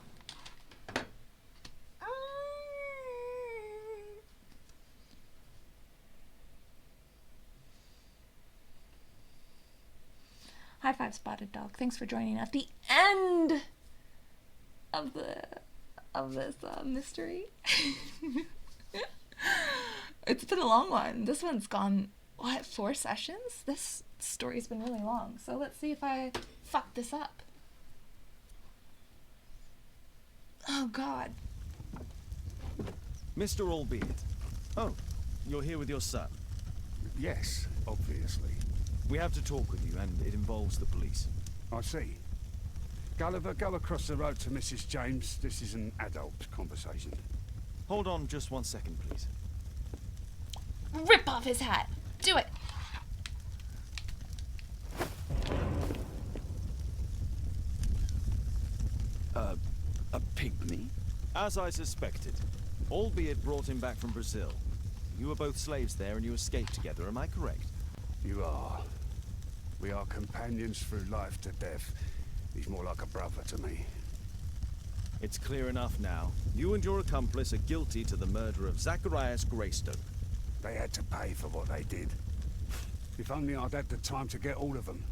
A: High five, Spotted Dog. Thanks for joining at the end of this mystery. It's been a long one. This one's gone, what, 4 sessions? This story's been really long. So let's see if I fuck this up. Oh, God.
C: Mr. Albeit. Oh, you're here with your son.
D: Yes, obviously.
C: We have to talk with you, and it involves the police.
D: I see. Gulliver, go across the road to Mrs. James. This is an adult conversation.
C: Hold on just 1 second, please.
A: Rip off his hat. Do it.
D: A pygmy?
C: As I suspected. Albeit brought him back from Brazil. You were both slaves there and you escaped together, am I correct?
D: You are. We are companions through life to death. He's more like a brother to me.
C: It's clear enough now. You and your accomplice are guilty to the murder of Zacharias Greystone.
D: They had to pay for what they did. If only I'd had the time to get all of them.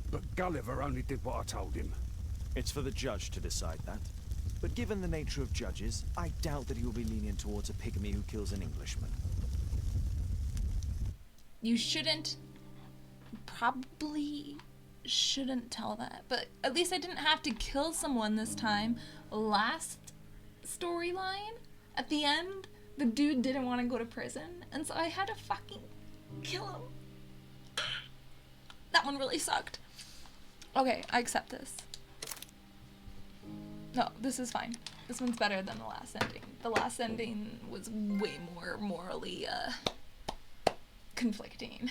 D: But Gulliver only did what I told him.
C: It's for the judge to decide that. But given the nature of judges, I doubt that he will be lenient towards a pygmy who kills an Englishman.
A: You probably shouldn't tell that, but at least I didn't have to kill someone this time. Last storyline, at the end, the dude didn't want to go to prison, and so I had to fucking kill him. That one really sucked. Okay, I accept this. No, this is fine. This one's better than the last ending. The last ending was way more morally, conflicting.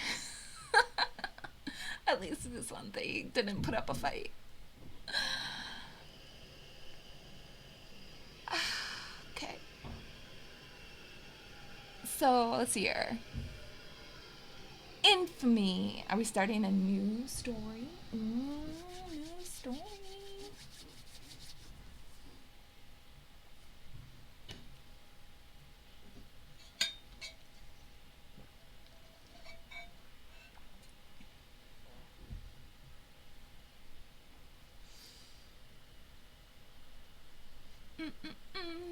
A: At least this one, they didn't put up a fight. Okay. So, let's see here. Infamy. Are we starting a new story? New story.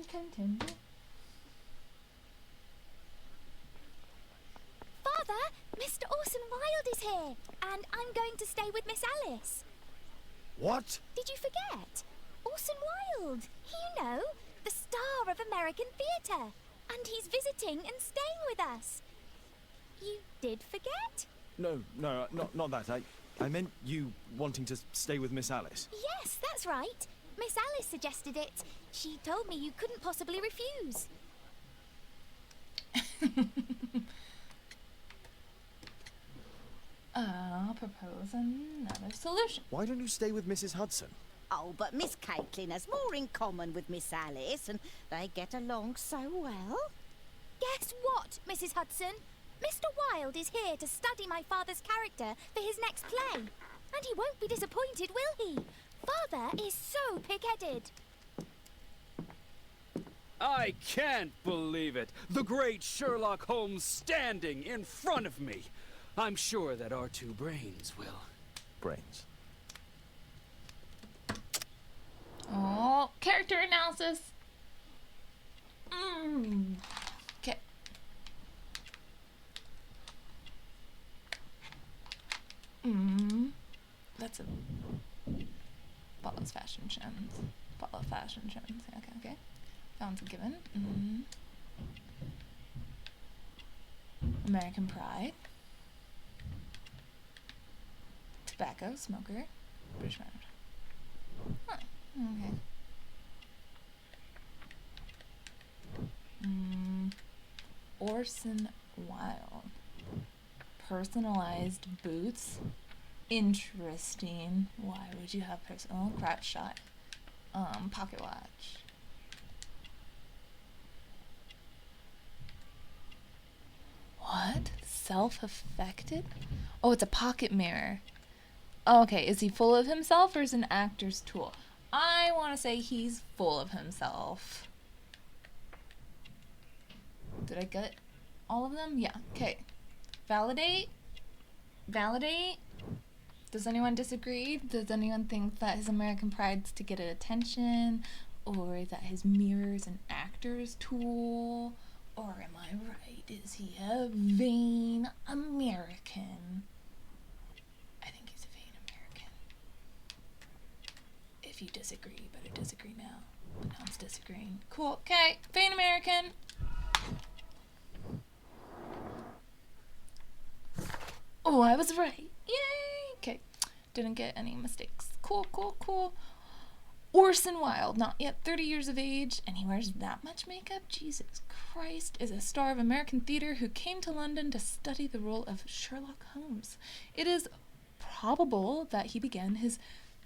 A: Continue.
E: Father, Mr. Orson Wilde is here, and I'm going to stay with Miss Alice.
C: What?
E: Did you forget? Orson Wilde, you know, the star of American theatre, and he's visiting and staying with us. You did forget?
C: No, not that. I meant you wanting to stay with Miss Alice.
E: Yes, that's right. Miss Alice suggested it. She told me you couldn't possibly refuse.
A: I'll propose another solution.
C: Why don't you stay with Mrs. Hudson?
F: Oh, but Miss Caitlin has more in common with Miss Alice, and they get along so well.
E: Guess what, Mrs. Hudson? Mr. Wilde is here to study my father's character for his next play. And he won't be disappointed, will he? Father is so pig-headed.
G: I can't believe it. The great Sherlock Holmes standing in front of me. I'm sure that our two brains will.
C: Brains.
A: Oh, character analysis. Okay. That's a follows fashion trends. Follow fashion trends. Okay. That one's a given. American Pride. Tobacco smoker. British man. Huh. Okay. Orson Wilde. Personalized boots. Interesting. Why would you have personal crotch shot? Pocket watch. Self-affected? Oh, it's a pocket mirror. Oh, okay, is he full of himself or is an actor's tool? I want to say he's full of himself. Did I get all of them? Yeah, okay. Validate. Validate. Does anyone disagree? Does anyone think that his American pride's to get attention? Or that his mirror is an actor's tool? Or am I right? Is he a vain American? I think he's a vain American. If you disagree, but I disagree now. But now I'm disagreeing. Cool. Okay. Vain American. Oh, I was right. Yay! Okay. Didn't get any mistakes. Cool, cool, cool. Orson Wilde, not yet 30 years of age, and he wears that much makeup? Jesus Christ, is a star of American theater who came to London to study the role of Sherlock Holmes. It is probable that he began his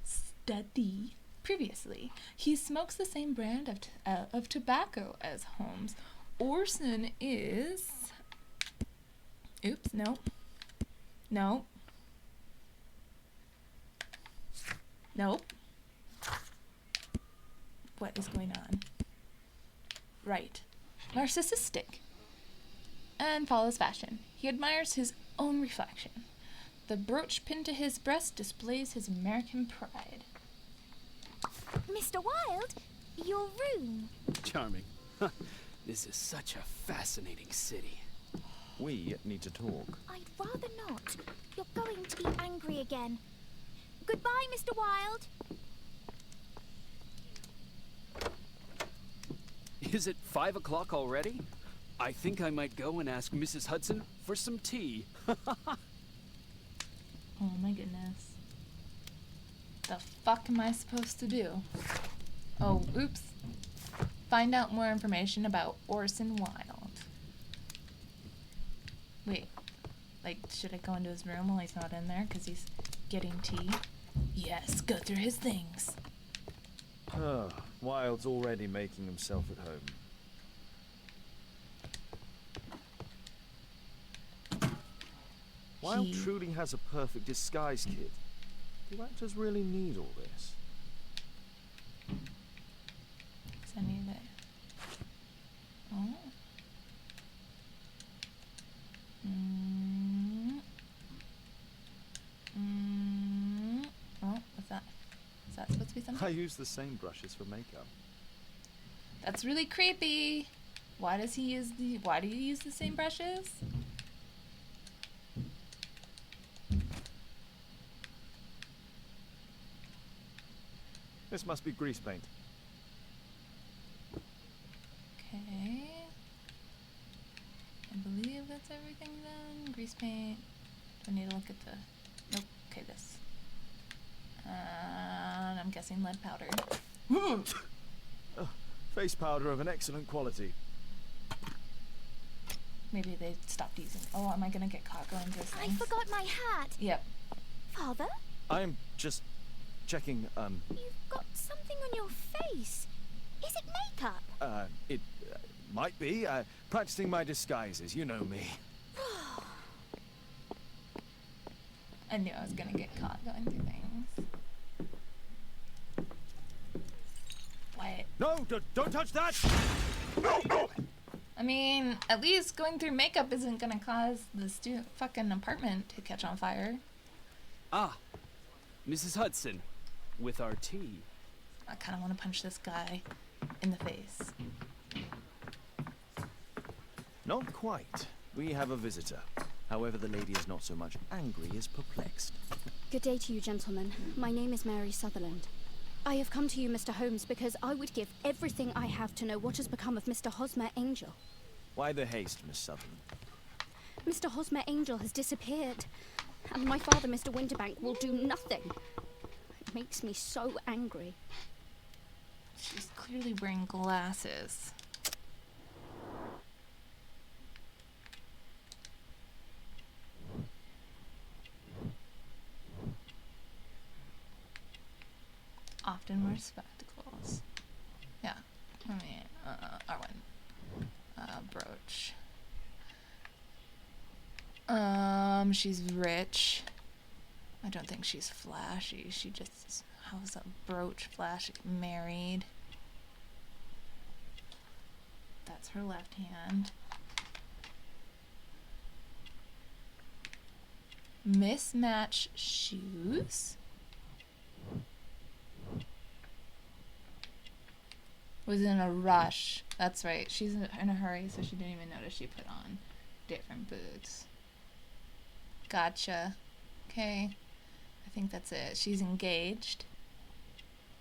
A: study previously. He smokes the same brand of tobacco as Holmes. Orson is... Oops, no. No. Nope. What is going on? Right. Narcissistic. And follows fashion. He admires his own reflection. The brooch pinned to his breast displays his American pride.
E: Mr. Wilde, your room.
G: Charming. This is such a fascinating city.
C: We need to talk.
E: I'd rather not. You're going to be angry again. Goodbye, Mr. Wilde.
G: Is it 5 o'clock already? I think I might go and ask Mrs. Hudson for some tea.
A: Oh my goodness. The fuck am I supposed to do? Oh, oops. Find out more information about Orson Wilde. Wait. Like, should I go into his room while he's not in there? Because he's getting tea? Yes, go through his things.
C: Wilde's already making himself at home. Wilde truly has a perfect disguise kit. Do actors really need all this?
A: I need it. Oh. Oh, what's that? Is that supposed to be something?
C: I use the same brushes for makeup.
A: That's really creepy. Why do you use the same brushes?
C: This must be grease paint.
A: Okay. I believe that's everything then. Grease paint. Do I need to look at the... Nope. Okay, this. And I'm guessing lead powder.
C: Face powder of an excellent quality.
A: Maybe they stopped using... Oh, am I gonna get caught going through
E: I
A: things?
E: forgot my hat.
A: Yep.
E: Father,
C: I'm just checking,
E: you've got something on your face. Is it makeup?
C: It might be. Practicing my disguises, you know me.
A: I knew I was gonna get caught going through things. What?
C: No, don't touch that!
A: I mean, at least going through makeup isn't gonna cause the fucking apartment to catch on fire.
G: Ah, Mrs. Hudson, with our tea.
A: I kind of want to punch this guy in the face.
C: Not quite. We have a visitor. However, the lady is not so much angry as perplexed.
H: Good day to you, gentlemen. My name is Mary Sutherland. I have come to you, Mr. Holmes, because I would give everything I have to know what has become of Mr. Hosmer Angel.
C: Why the haste, Miss Sutherland?
H: Mr. Hosmer Angel has disappeared, and my father, Mr. Winterbank, will do nothing. It makes me so angry.
A: She's clearly wearing glasses. Often wear spectacles. Yeah, I mean, Arwen. Brooch. She's rich. I don't think she's flashy. She just has a brooch flash. Married. That's her left hand. Mismatched shoes. Was in a rush. That's right. She's in a hurry, so she didn't even notice she put on different boots. Gotcha. Okay. I think that's it. She's engaged.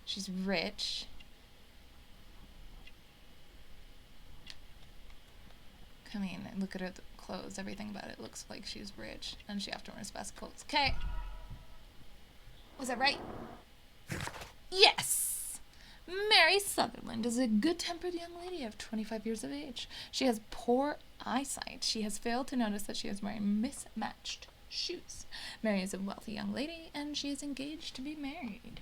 A: She's rich. Come in and look at her clothes. Everything about it looks like she's rich. And she often wears spectacles. Okay. Was that right? Yes! Mary Sutherland is a good-tempered young lady of 25 years of age. She has poor eyesight. She has failed to notice that she is wearing mismatched shoes. Mary is a wealthy young lady, and she is engaged to be married.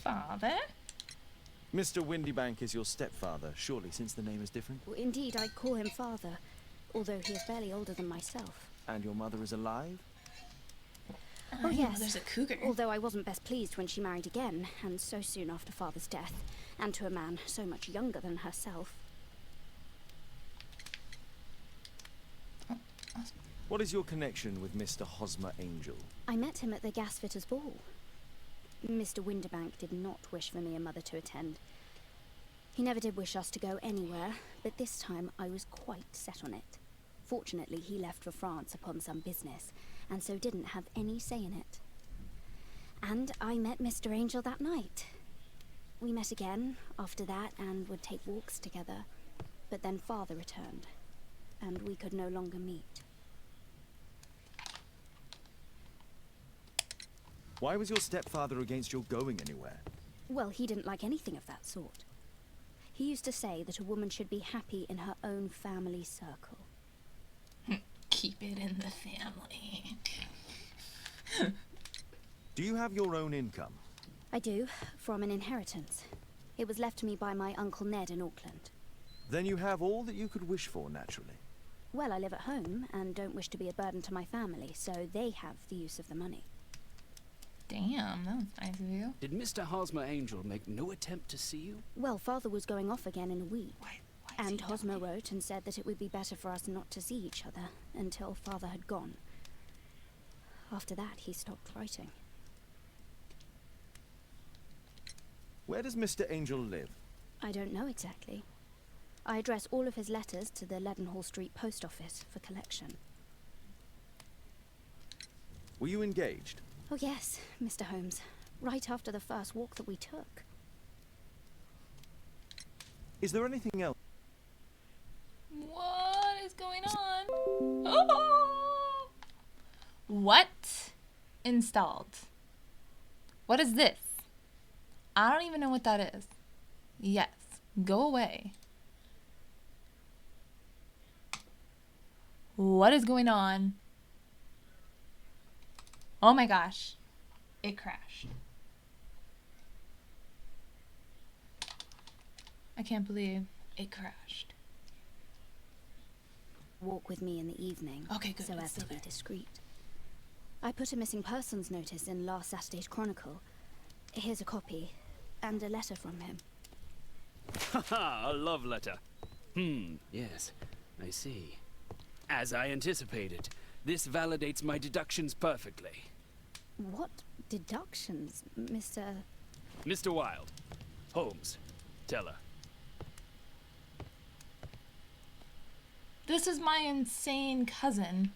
A: Father?
C: Mr. Windybank is your stepfather, surely, since the name is different?
H: Well, indeed, I call him father, although he is barely older than myself.
C: And your mother is alive?
H: Oh, yes.
A: There's a cougar.
H: Although I wasn't best pleased when she married again, and so soon after father's death, and to a man so much younger than herself.
C: What is your connection with Mr. Hosmer Angel?
H: I met him at the gasfitter's ball. Mr. Windybank did not wish for me and Mother to attend. He never did wish us to go anywhere, but this time I was quite set on it. Fortunately, he left for France upon some business, and so didn't have any say in it. And I met Mr. Angel that night. We met again after that and would take walks together, but then Father returned, and we could no longer meet.
C: Why was your stepfather against your going anywhere?
H: Well, he didn't like anything of that sort. He used to say that a woman should be happy in her own family circle.
A: Keep it in the family.
C: Do you have your own income?
H: I do, from an inheritance. It was left to me by my Uncle Ned in Auckland.
C: Then you have all that you could wish for, naturally.
H: Well, I live at home and don't wish to be a burden to my family, so they have the use of the money.
A: Damn, that was nice of you.
G: Did Mr. Hosmer Angel make no attempt to see you?
H: Well, Father was going off again in a week.
A: Why
H: And Hosmer wrote and said that it would be better for us not to see each other until Father had gone. After that, he stopped writing.
C: Where does Mr. Angel live?
H: I don't know exactly. I address all of his letters to the Leadenhall Street post office for collection.
C: Were you engaged?
H: Oh yes, Mr. Holmes. Right after the first walk that we took.
C: Is there anything else?
A: What is going on? Oh! What installed? What is this? I don't even know what that is. Yes, go away. What is going on? Oh my gosh. It crashed. I can't believe it crashed.
H: Walk with me in the evening.
A: Okay, good.
H: So
A: It's
H: as to
A: still
H: be
A: there.
H: discreet. I put a missing persons notice in last Saturday's Chronicle. Here's a copy, and a letter from him.
G: Haha, a love letter. Yes, I see. As I anticipated, this validates my deductions perfectly.
H: What deductions, Mr.
G: Mr. Wilde. Holmes. Tell her.
A: This is my insane cousin.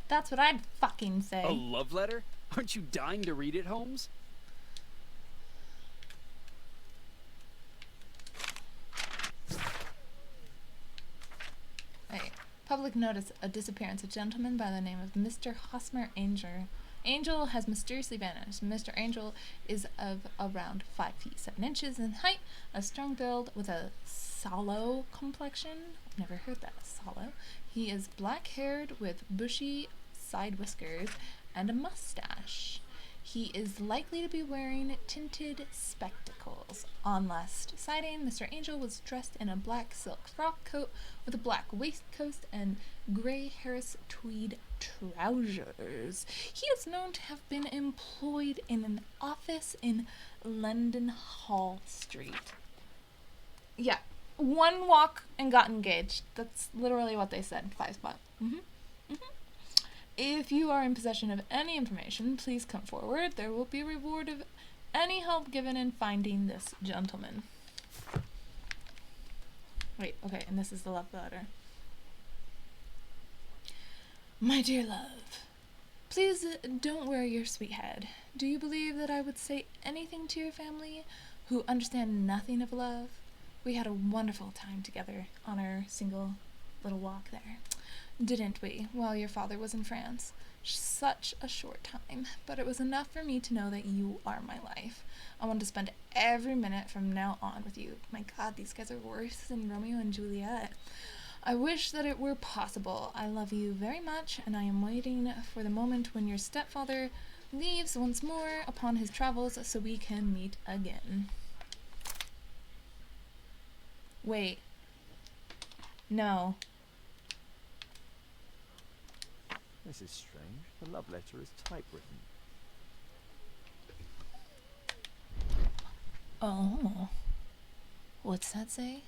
A: That's what I'd fucking say.
G: A love letter? Aren't you dying to read it, Holmes?
A: Wait. Public notice a disappearance. A gentleman by the name of Mr. Hosmer Angel. Angel has mysteriously vanished. Mr. Angel is of around 5 feet 7 inches in height, a strong build with a sallow complexion. I've never heard that, sallow. He is black-haired with bushy side whiskers and a mustache. He is likely to be wearing tinted spectacles. On last sighting, Mr. Angel was dressed in a black silk frock coat with a black waistcoat and grey Harris tweed trousers. He is known to have been employed in an office in London Hall Street. Yeah, one walk and got engaged. That's literally what they said. 5 spot. If you are in possession of any information, please come forward. There will be a reward of any help given in finding this gentleman. Wait, okay, and this is the love letter. My dear love, please don't worry your sweet head. Do you believe that I would say anything to your family who understand nothing of love? We had a wonderful time together on our single little walk there. Didn't we, while your father was in France? Such a short time, but it was enough for me to know that you are my life. I want to spend every minute from now on with you. My God, these guys are worse than Romeo and Juliet. I wish that it were possible. I love you very much, and I am waiting for the moment when your stepfather leaves once more upon his travels so we can meet again. Wait. No.
C: This is strange. The love letter is typewritten.
A: Oh. What's that say?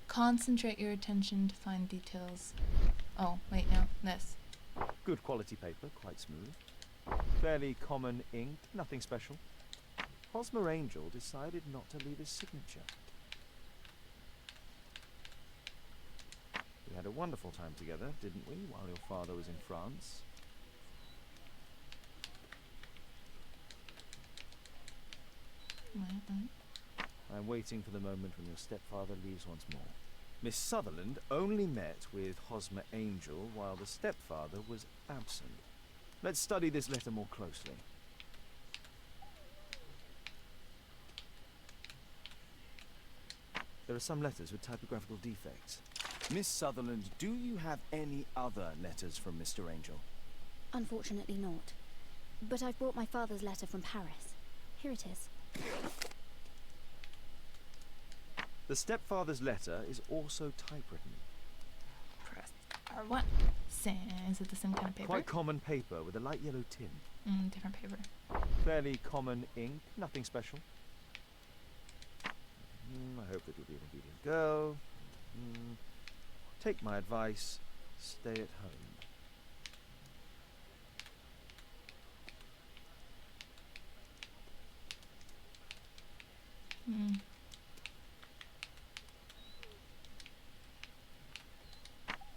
A: Concentrate your attention to find details. Oh, wait, no, this.
C: Good quality paper, quite smooth. Fairly common ink, nothing special. Hosmer Angel decided not to leave his signature. We had a wonderful time together, didn't we, while your father was in France? I'm waiting for the moment when your stepfather leaves once more. Miss Sutherland only met with Hosmer Angel while the stepfather was absent. Let's study this letter more closely. There are some letters with typographical defects. Miss Sutherland, do you have any other letters from Mr. Angel?
H: Unfortunately not. But I've brought my father's letter from Paris. Here it is.
C: The stepfather's letter is also typewritten.
A: Press R1. Is it the same kind of paper?
C: Quite common paper with a light yellow tint.
A: Different paper.
C: Fairly common ink, nothing special. I hope that you'll be an obedient girl. Take my advice, stay at home.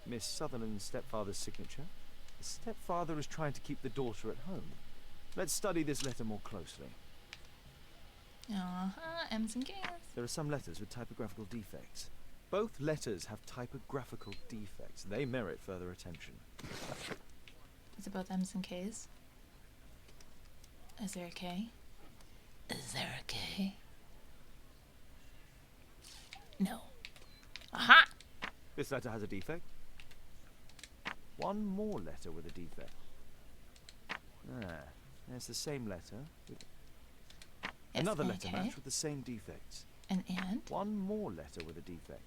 C: Miss Sutherland's stepfather's signature. The stepfather is trying to keep the daughter at home. Let's study this letter more closely.
A: M's and K's.
C: There are some letters with typographical defects. Both letters have typographical defects. They merit further attention.
A: Is it both M's and K's? Is there a K? Is there a K? No. Aha!
C: This letter has a defect. One more letter with a defect. There's the same letter. Another letter match with the same defects.
A: And?
C: One more letter with a defect.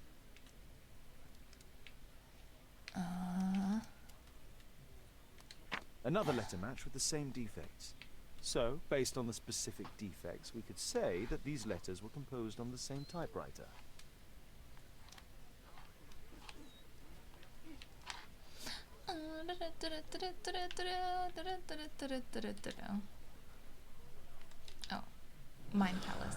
C: Another letter match with the same defects. So, based on the specific defects, we could say that these letters were composed on the same typewriter.
A: Oh, Mind Palace.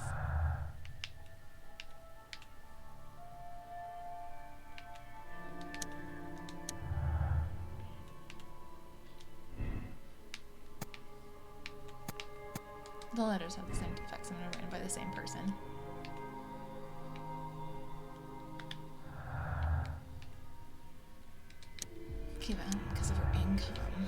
A: The letters have the same defects and are written by the same person. Given because of her income.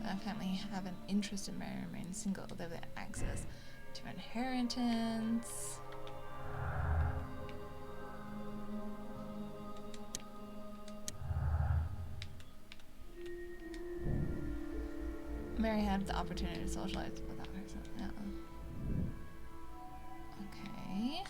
A: The family have an interest in marrying, remain single. They have access to inheritance. Mary had the opportunity to socialize without her son. Yeah. Okay.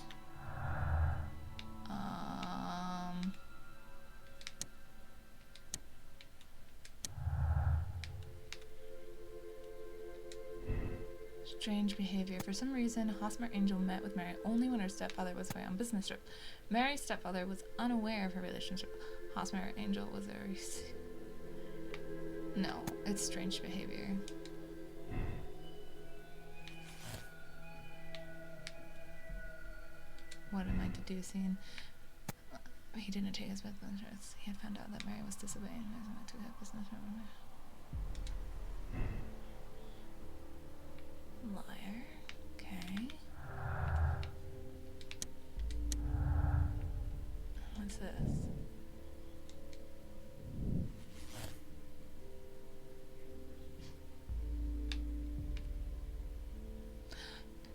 A: Strange behavior. For some reason, Hosmer Angel met with Mary only when her stepfather was away on business trip. Mary's stepfather was unaware of her relationship. Hosmer Angel was very... No, it's strange behavior. What am I deducing? He didn't take his business insurance. He had found out that Mary was disobeying him and took his business insurance. Liar. Okay. What's this?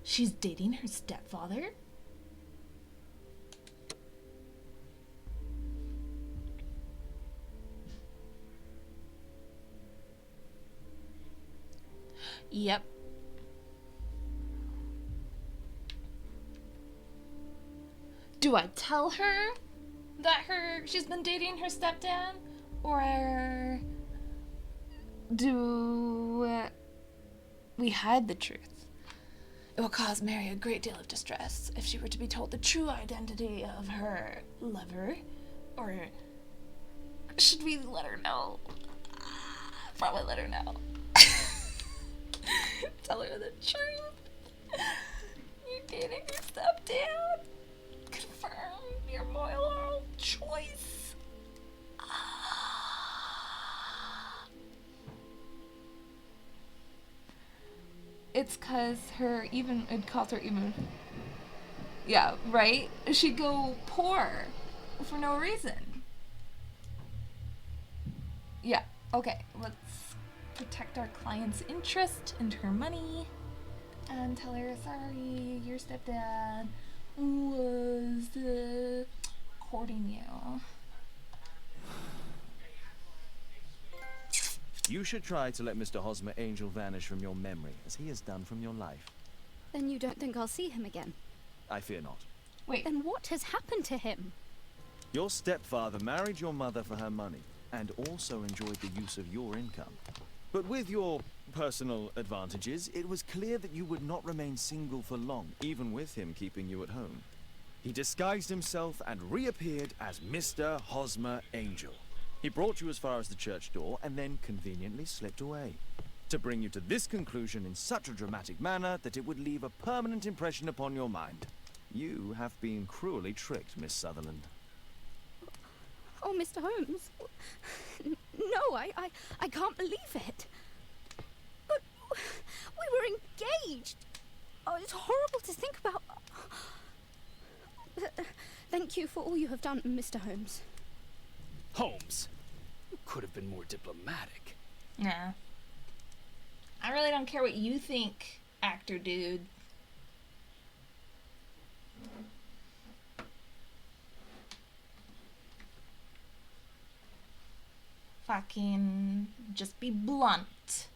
A: She's dating her stepfather? Yep. Do I tell her that she's been dating her stepdad? Or do we hide the truth? It will cause Mary a great deal of distress if she were to be told the true identity of her lover. Or should we let her know? Probably let her know. Tell her the truth. You're dating your stepdad. Confirm your moral choice. It's cause it cost her even. Yeah, right? She'd go poor for no reason. Yeah, okay, let's protect our client's interest and her money and tell her, sorry, your stepdad was courting you.
C: You should try to let Mr. Hosmer Angel vanish from your memory, as he has done from your life.
H: Then you don't think I'll see him again?
C: I fear not.
A: Wait.
H: Then what has happened to him?
C: Your stepfather married your mother for her money, and also enjoyed the use of your income. But with your personal advantages, it was clear that you would not remain single for long, even with him keeping you at home. He disguised himself and reappeared as Mr. Hosmer Angel. He brought you as far as the church door and then conveniently slipped away. To bring you to this conclusion in such a dramatic manner that it would leave a permanent impression upon your mind. You have been cruelly tricked, Miss Sutherland.
H: Oh, Mr. Holmes. No, I can't believe it. But we were engaged. Oh, it's horrible to think about. Thank you for all you have done, Mr. Holmes.
G: Holmes, you could have been more diplomatic.
A: Nah. I really don't care what you think, actor dude. Fucking just be blunt.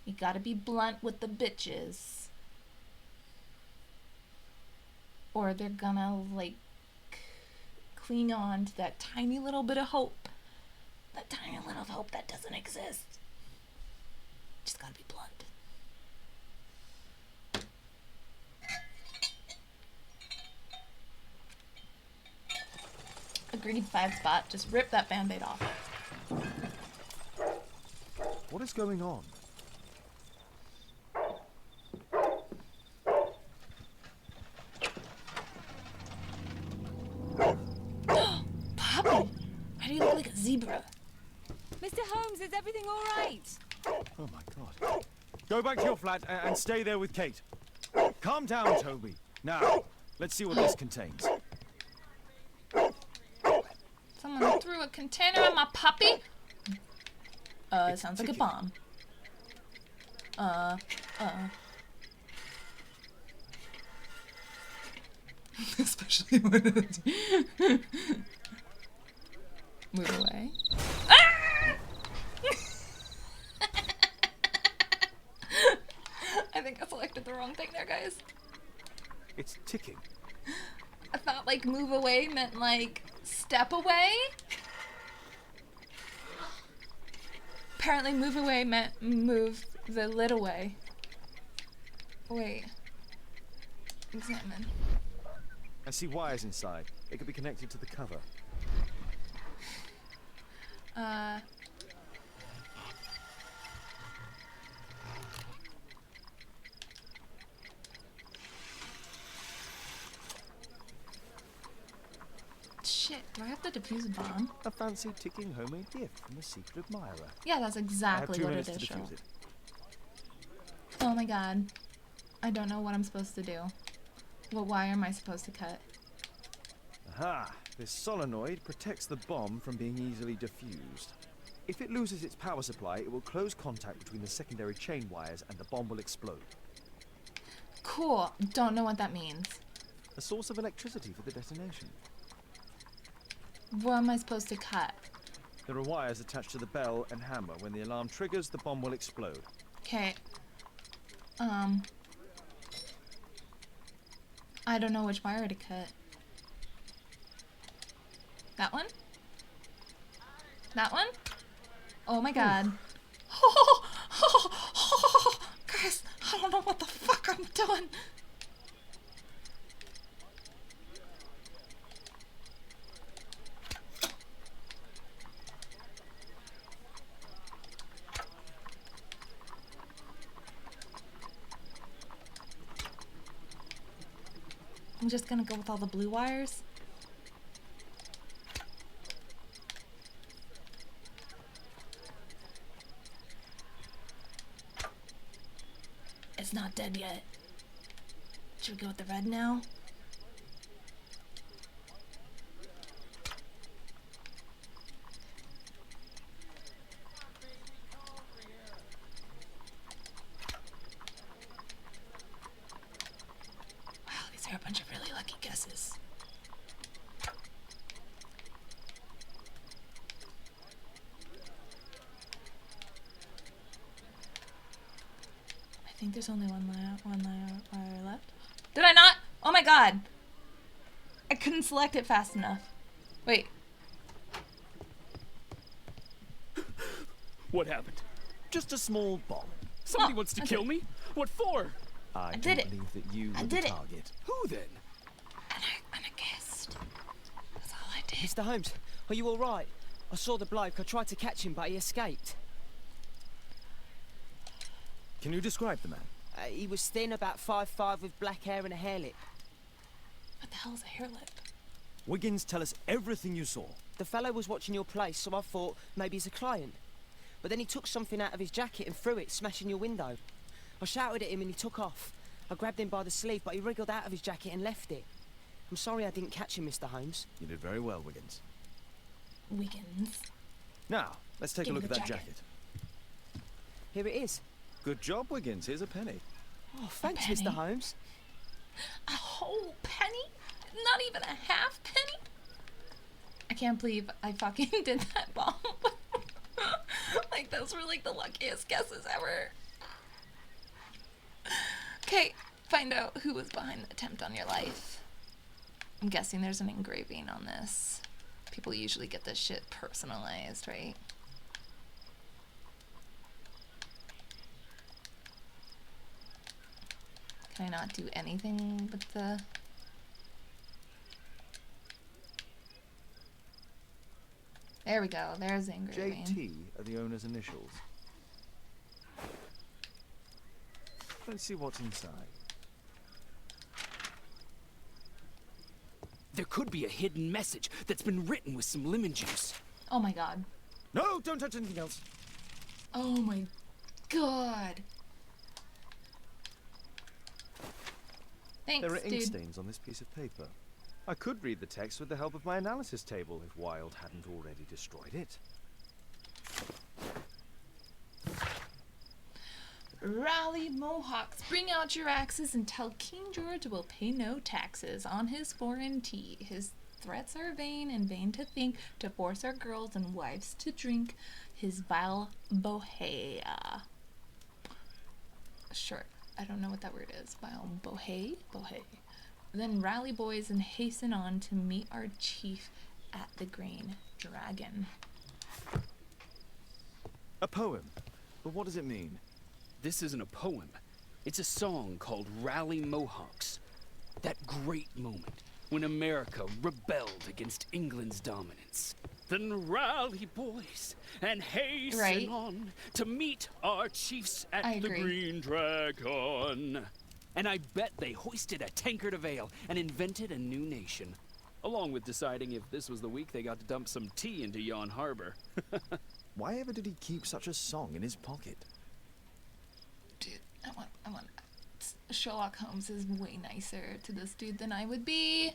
A: You gotta be blunt with the bitches. Or they're gonna, like, cling on to that tiny little bit of hope. That tiny little hope that doesn't exist. Just gotta be blunt. Agreed, 5 spot. Just rip that band-aid off.
C: What is going on?
A: Poppy! Why do you look like a zebra?
I: Mr. Holmes, is everything all right?
C: Oh my god. Go back to your flat and stay there with Kate. Calm down, Toby. Now, let's see what this contains.
A: Someone threw a container on my puppy? It sounds like a bomb. Especially when it's... Move away. Ah! think I selected the wrong thing there, guys.
C: It's ticking.
A: I thought like move away meant like step away. Apparently move away meant move the lid away. Wait. Examine.
C: I see wires inside. It could be connected to the cover.
A: Shit, do I have to defuse a bomb?
C: A fancy ticking homemade gift from a secret admirer.
A: Yeah, that's exactly what it is, Cheryl. Oh my god. I don't know what I'm supposed to do. What wire am I supposed to cut?
C: Aha! This solenoid protects the bomb from being easily diffused. If it loses its power supply, it will close contact between the secondary chain wires and the bomb will explode.
A: Cool. Don't know what that means.
C: A source of electricity for the detonation.
A: What am I supposed to cut?
C: There are wires attached to the bell and hammer. When the alarm triggers, the bomb will explode.
A: Okay. I don't know which wire to cut. That one? That one? Oh my god. Guys, I don't know what the fuck I'm doing. I'm just gonna go with all the blue wires. It's not dead yet. Should we go with the red now? Wow, these are a bunch of really lucky guesses. I think there's only one wire left. Did I not? Oh my god! I couldn't select it fast enough. Wait.
G: What happened?
C: Just a small bomb.
G: Somebody wants to kill me? What for?
C: I
A: did
C: don't
A: it.
C: believe that you
A: I
C: were
A: did
C: the
A: it.
C: target.
G: Who then?
A: I'm a guest. That's all I did.
J: Mr. Holmes, are you all right? I saw the bloke. I tried to catch him, but he escaped.
C: Can you describe the man?
J: He was thin, about 5'5", with black hair and a hair lip.
A: What the hell's a hair lip?
C: Wiggins, tell us everything you saw.
J: The fellow was watching your place, so I thought maybe he's a client. But then he took something out of his jacket and threw it, smashing your window. I shouted at him and he took off. I grabbed him by the sleeve, but he wriggled out of his jacket and left it. I'm sorry I didn't catch him, Mr. Holmes.
C: You did very well, Wiggins.
A: Wiggins.
C: Now, let's take a
A: Give me
C: look at
A: the
C: that
A: jacket.
C: jacket.
J: Here it is.
C: Good job, Wiggins. Here's a penny.
J: Oh, thanks,
A: penny?
J: Mr. Holmes.
A: A whole penny? Not even a half penny? I can't believe I fucking did that bomb. Like, those were like the luckiest guesses ever. Okay, find out who was behind the attempt on your life. I'm guessing there's an engraving on this. People usually get this shit personalized, right? Can I not do anything with the... There we go, there's the engraving.
C: JT are the owner's initials. Let's see what's inside.
G: There could be a hidden message that's been written with some lemon juice.
A: Oh my god.
C: No, don't touch anything else.
A: Oh my god. Thanks,
C: There are ink
A: dude.
C: stains on this piece of paper. I could read the text with the help of my analysis table if Wilde hadn't already destroyed it.
A: Rally Mohawks, bring out your axes and tell King George will pay no taxes on his foreign tea. His threats are vain and vain to think, to force our girls and wives to drink his vile bohea. Sure. I don't know what that word is. While Bohe. Then rally boys and hasten on to meet our chief at the Green Dragon.
C: A poem. But what does it mean?
G: This isn't a poem. It's a song called Rally Mohawks. That great moment when America rebelled against England's dominance. Then rally, boys, and hasten on to meet our chiefs at the Green Dragon. And I bet they hoisted a tankard of ale and invented a new nation. Along with deciding if this was the week they got to dump some tea into yon harbor.
C: Why ever did he keep such a song in his pocket?
A: Dude, I want... Sherlock Holmes is way nicer to this dude than I would be.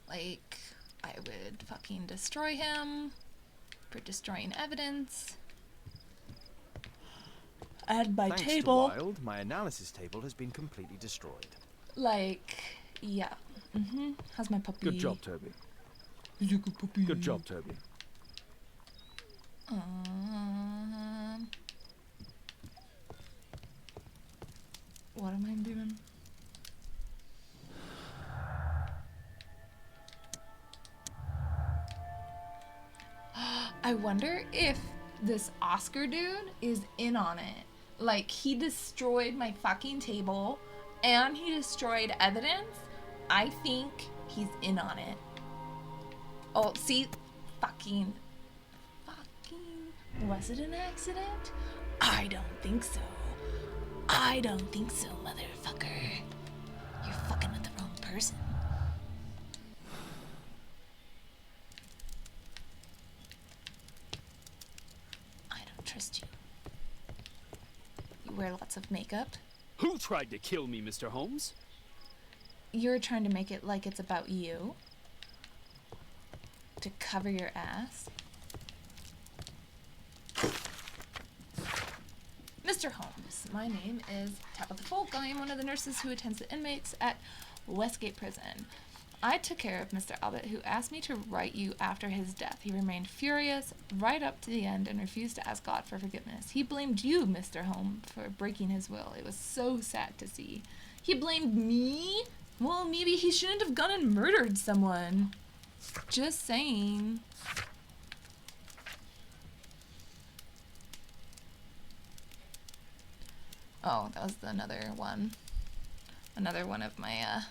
A: Like, I would fucking destroy him for destroying evidence. And my table.
C: Thanks to Wilde, my analysis table has been completely destroyed.
A: Like, yeah. How's my puppy?
C: Good job, Toby.
A: He's a good puppy.
C: Good job, Toby.
A: What am I doing? I wonder if this Oscar dude is in on it. Like, he destroyed my fucking table and he destroyed evidence. I think he's in on it. Oh, see? Fucking. Was it an accident? I don't think so. I don't think so, motherfucker. You're fucking with the wrong person. I don't trust you. You wear lots of makeup.
G: Who tried to kill me, Mr. Holmes?
A: You're trying to make it like it's about you. To cover your ass. Mr. Holmes, my name is Tabitha Folk. I am one of the nurses who attends the inmates at Westgate Prison. I took care of Mr. Albert, who asked me to write you after his death. He remained furious right up to the end and refused to ask God for forgiveness. He blamed you, Mr. Holmes, for breaking his will. It was so sad to see. He blamed me? Well, maybe he shouldn't have gone and murdered someone. Just saying. Oh, that was another one. Another one of my,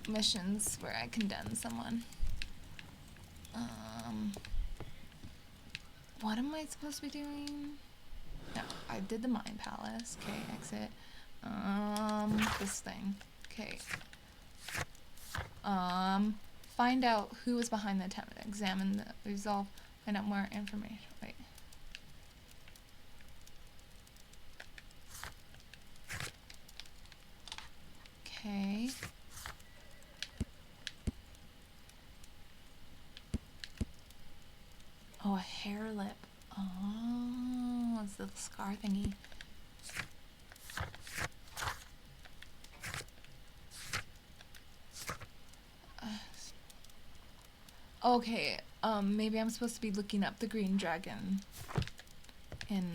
A: missions where I condemn someone. What am I supposed to be doing? No, I did the Mind Palace. Okay, exit. This thing. Okay. Find out who was behind the attempt. Examine the resolve. Find out more information. Wait. Okay. Oh, a hair lip. Oh, it's the scar thingy. Okay, maybe I'm supposed to be looking up the Green Dragon in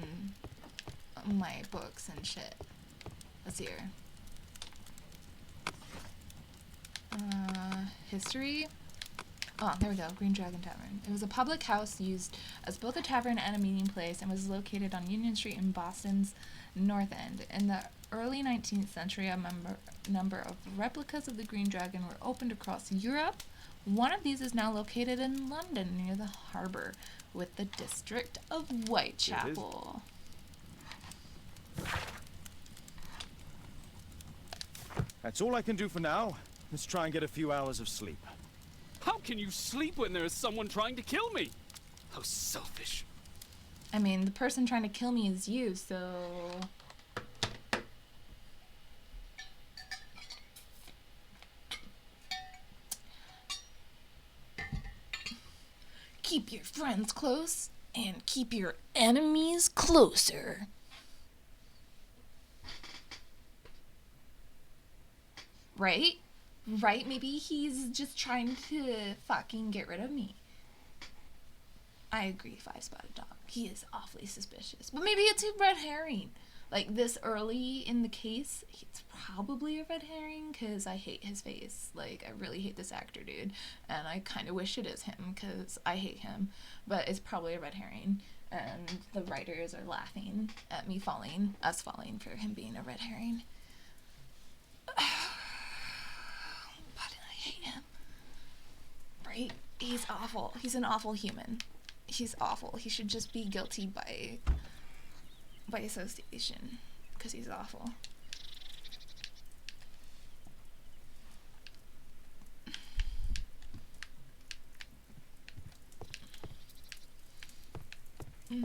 A: my books and shit. Let's see here. History. Oh, there we go. Green Dragon Tavern. It was a public house used as both a tavern and a meeting place and was located on Union Street in Boston's North End. In the early 19th century, a number of replicas of the Green Dragon were opened across Europe. One of these is now located in London near the harbor with the district of Whitechapel.
C: That's all I can do for now. Let's try and get a few hours of sleep.
G: How can you sleep when there is someone trying to kill me? How selfish.
A: I mean, the person trying to kill me is you, so... Keep your friends close and keep your enemies closer. Right? Right? Maybe he's just trying to fucking get rid of me. I agree, 5-spotted dog. He is awfully suspicious. But maybe it's a red herring. Like, this early in the case, it's probably a red herring, because I hate his face. Like, I really hate this actor, dude. And I kind of wish it is him, because I hate him. But it's probably a red herring. And the writers are laughing at me us falling for him being a red herring. But I hate him. Right? He's awful. He's an awful human. He's awful. He should just be guilty by association, because he's awful. Why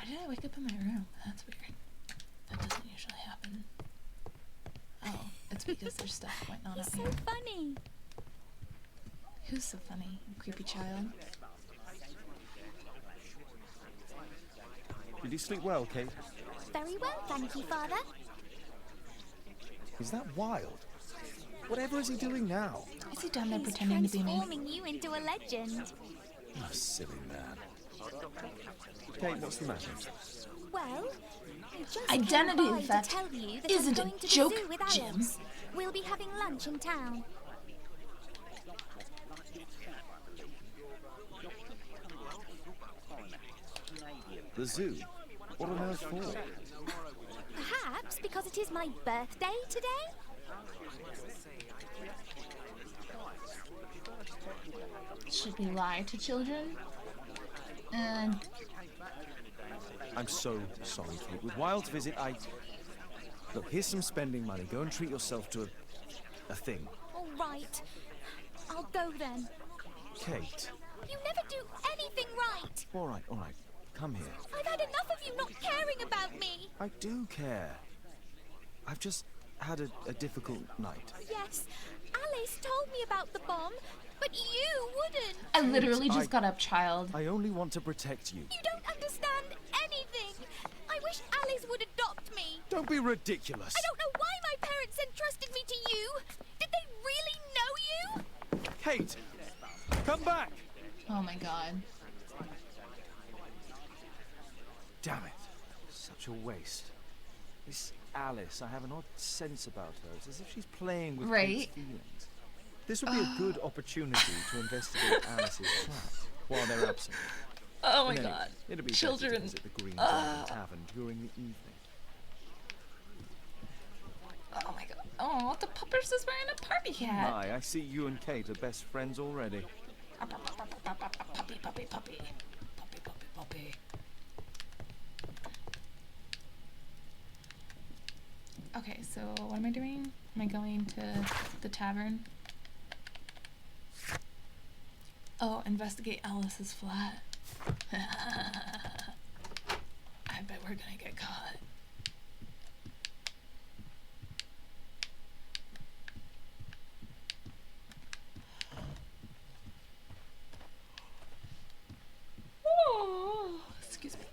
A: did I wake up in my room? That's weird. That doesn't usually happen. Oh, it's because there's stuff going on
E: He's
A: up
E: so
A: here.
E: funny.
A: Who's so funny? Creepy child.
C: Did you sleep well, Kate?
E: Very well, thank you, Father.
C: Is that Wild? Whatever is he doing now?
A: Is he down there
E: He's
A: pretending to be me?
E: transforming you into a legend.
C: You silly man. Kate, what's the matter?
E: Well, I just
A: Identity
E: came by to
A: theft
E: tell you that
A: isn't
E: I'm
A: a
E: going to
A: joke,
E: the zoo with
A: Jim.
E: Alice. We'll be having lunch in town.
C: The zoo? What on earth for?
E: Perhaps because it is my birthday today?
A: Should we lie to children? And
C: I'm so sorry, Kate. With Wild's visit, Look, here's some spending money. Go and treat yourself to a thing.
E: All right. I'll go then.
C: Kate.
E: You never do anything right.
C: All right. Come here.
E: I've had enough of you not caring about me.
C: I do care. I've just had a difficult night.
E: Yes, Alice told me about the bomb, but you wouldn't.
A: I literally just got up, child.
C: I only want to protect you.
E: You don't understand anything. I wish Alice would adopt me.
C: Don't be ridiculous.
E: I don't know why my parents entrusted me to you. Did they really know you?
C: Kate, come back.
A: Oh my god.
C: Damn it. Such a waste. This Alice, I have an odd sense about her. It's as if she's playing with Kate's feelings. This would be a good opportunity to investigate Alice's flat while they're absent.
A: Oh my
C: And anyway,
A: god.
C: It'd be
A: Children.
C: better to visit the Green Dragon Tavern during the evening.
A: Oh my god. Oh, the puppers is wearing a party hat.
C: My, I see you and Kate are best friends already.
A: Puppy, puppy, puppy. Puppy, puppy, puppy. Okay, so what am I doing? Am I going to the tavern? Oh, investigate Alice's flat. I bet we're gonna get caught. Oh, excuse me.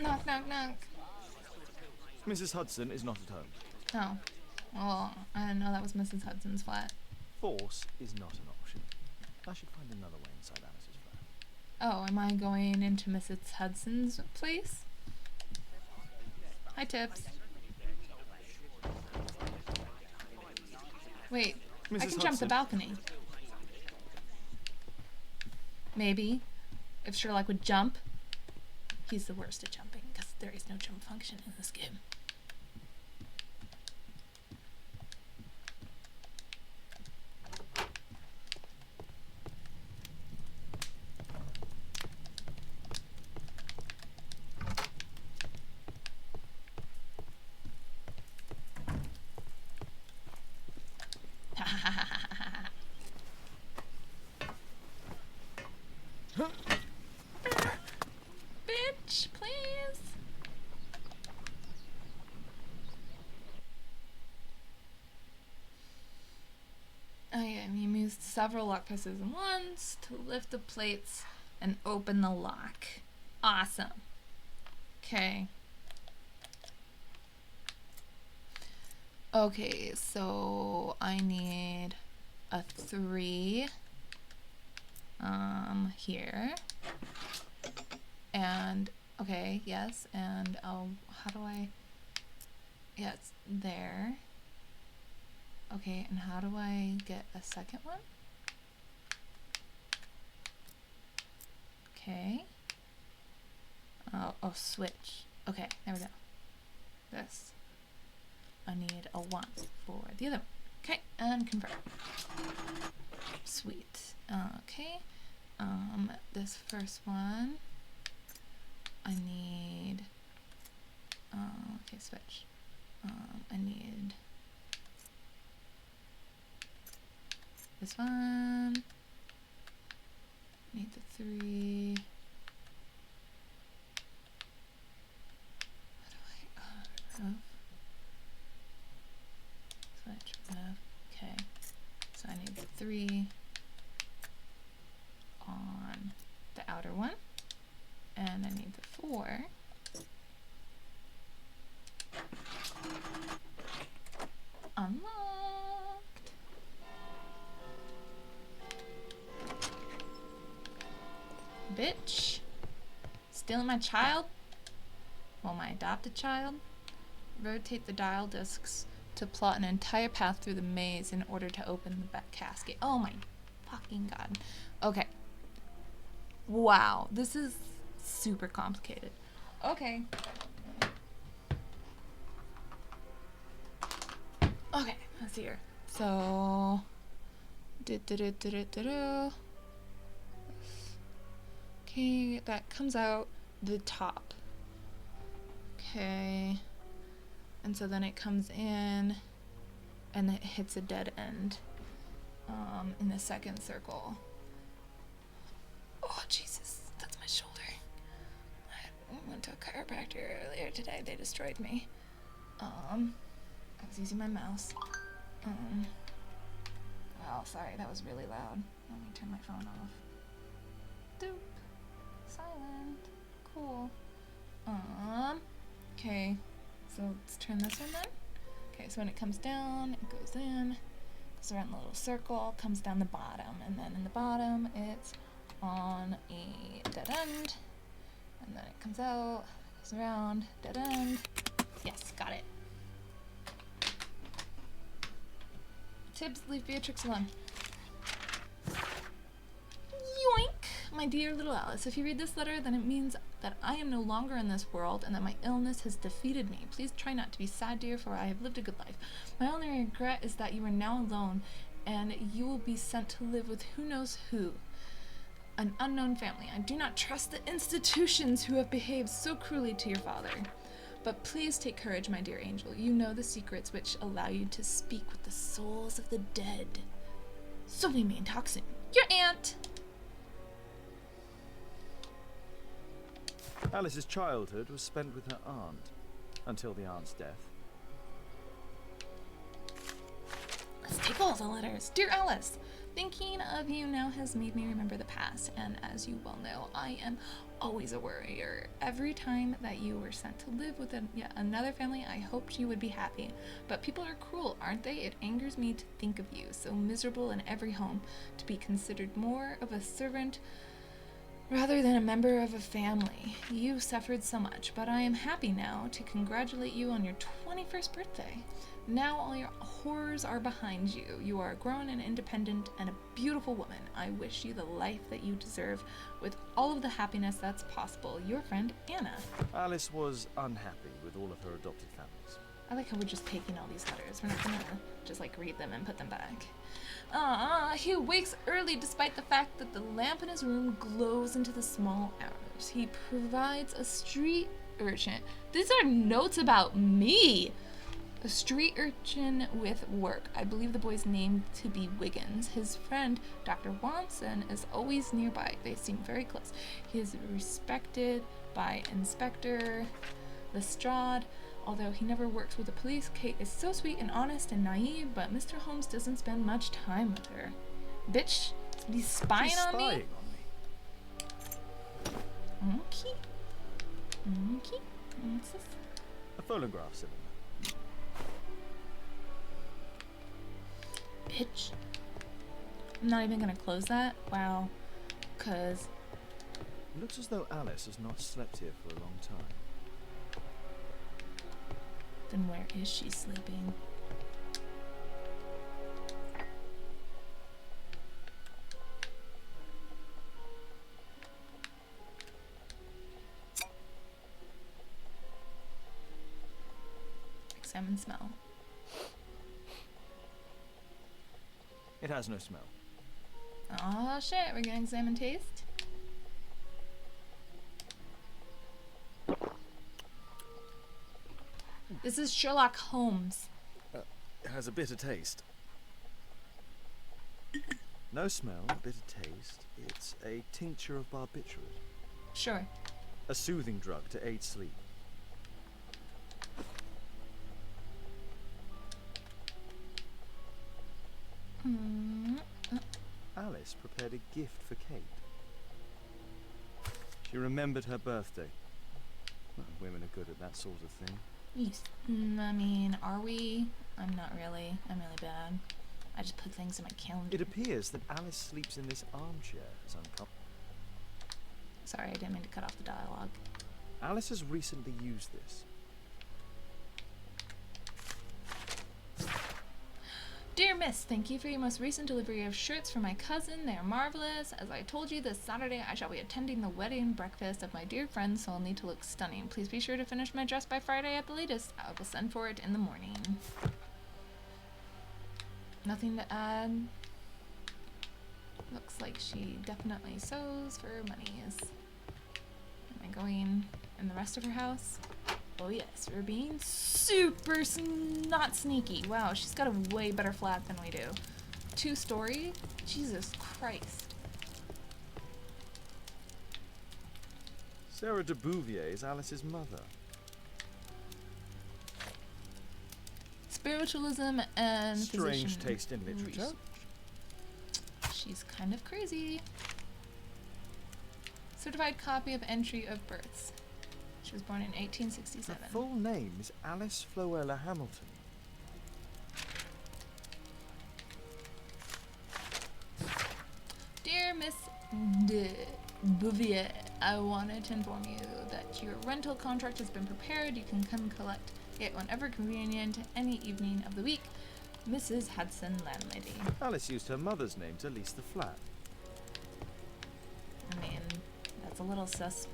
A: Knock, knock, knock.
C: Mrs. Hudson is not at home.
A: Oh. Well, I didn't know that was Mrs. Hudson's flat.
C: Force is not an option. I should find another way inside Alice's flat.
A: Oh, am I going into Mrs. Hudson's place? Hi, Tips. Wait, I
C: Mrs.
A: can jump the
C: Hudson.
A: balcony. Maybe. If Sherlock would jump. He's the worst at jumping, because there is no jump function in this game. Bitch, please. Okay, and you used several lock pieces at once to lift the plates and open the lock. Awesome. Okay. Okay, so I need a 3 here. And okay, yes, and how do I, yeah, it's there. Okay, and how do I get a second one? Okay. Oh, switch. Okay, there we go. This. I need a 1 for the other one. Okay, and confirm. Sweet. Okay. This first one, I need, okay, switch. I need this one. Need the 3. How do I, remove? Switch, remove. Okay. So I need the 3 on the outer one. And I need the 4 unlocked. Bitch. Stealing my child? Well, my adopted child? Rotate the dial discs to plot an entire path through the maze in order to open the back casket. Oh my fucking god. Okay. Wow, this is super complicated. Okay. Okay, let's see here. So, okay, that comes out the top. Okay, and so then it comes in, and it hits a dead end in the second circle. Oh Jesus, that's my shoulder. I went to a chiropractor earlier today. They destroyed me. I was using my mouse. Oh, sorry, that was really loud. Let me turn my phone off. Doop. Silent. Cool. Okay. So let's turn this one then. Okay, so when it comes down, it goes in, goes around the little circle, comes down the bottom, and then in the bottom, it's on a dead end, and then it comes out, goes around, dead end. Yes, got it. Tibbs, leave Beatrix alone. Yoink! My dear little Alice, if you read this letter, then it means that I am no longer in this world and that my illness has defeated me. Please try not to be sad, dear, for I have lived a good life. My only regret is that you are now alone and you will be sent to live with who knows who. An unknown family. I do not trust the institutions who have behaved so cruelly to your father. But please take courage, my dear angel. You know the secrets which allow you to speak with the souls of the dead. So we may talk soon. Your aunt!
C: Alice's childhood was spent with her aunt, until the aunt's death.
A: Let's take all the letters. Dear Alice, thinking of you now has made me remember the past, and as you well know, I am always a worrier. Every time that you were sent to live with yet another family, I hoped you would be happy. But people are cruel, aren't they? It angers me to think of you, so miserable in every home, to be considered more of a servant rather than a member of a family. You suffered so much, but I am happy now to congratulate you on your 21st birthday. Now all your horrors are behind you. You are grown and independent and a beautiful woman. I wish you the life that you deserve with all of the happiness that's possible. Your friend, Anna.
C: Alice was unhappy with all of her adopted families.
A: I like how we're just taking all these letters. We're not gonna just like read them and put them back. He wakes early despite the fact that the lamp in his room glows into the small hours. He provides a street urchin. These are notes about me. A street urchin with work. I believe the boy's name to be Wiggins. His friend, Dr. Watson, is always nearby. They seem very close. He is respected by Inspector Lestrade. Although he never works with the police, Kate is so sweet and honest and naive, but Mr. Holmes doesn't spend much time with her. Bitch, he's spying on me? Okay. Okay. What's this?
C: A phonograph cylinder.
A: Bitch. I'm not even gonna close that. Wow. Cause
C: It looks as though Alice has not slept here for a long time.
A: then where is she sleeping? Examine smell.
C: It has no smell.
A: Oh shit, we're gonna examine taste. This is Sherlock Holmes.
C: It has a bitter taste. No smell, bitter taste. It's a tincture of barbiturate.
A: Sure.
C: A soothing drug to aid sleep. Alice prepared a gift for Kate. She remembered her birthday. Well, women are good at that sort of thing.
A: Yes. I mean, are we? I'm not really. I'm really bad. I just put things in my calendar.
C: It appears that Alice sleeps in this armchair as uncomfortable.
A: Sorry, I didn't mean to cut off the dialogue.
C: Alice has recently used this.
A: Dear Miss, thank you for your most recent delivery of shirts for my cousin. They are marvelous. As I told you, this Saturday I shall be attending the wedding breakfast of my dear friend, so I'll need to look stunning. Please be sure to finish my dress by Friday at the latest. I will send for it in the morning. Nothing to add. Looks like she definitely sews for monies. Am I going in the rest of her house? Oh yes, we're being super not sneaky. Wow, she's got a way better flat than we do. 2-story? Jesus Christ.
C: Sarah de Bouvier is Alice's mother.
A: Spiritualism and
C: Strange
A: physician
C: taste in literature.
A: research. She's kind of crazy. Certified copy of entry of births. She was born in 1867.
C: Her full name is Alice Floella Hamilton.
A: Dear Miss de Bouvier, I wanted to inform you that your rental contract has been prepared. You can come collect it whenever convenient, any evening of the week. Mrs. Hudson, landlady.
C: Alice used her mother's name to lease the flat.
A: I mean, that's a little sus.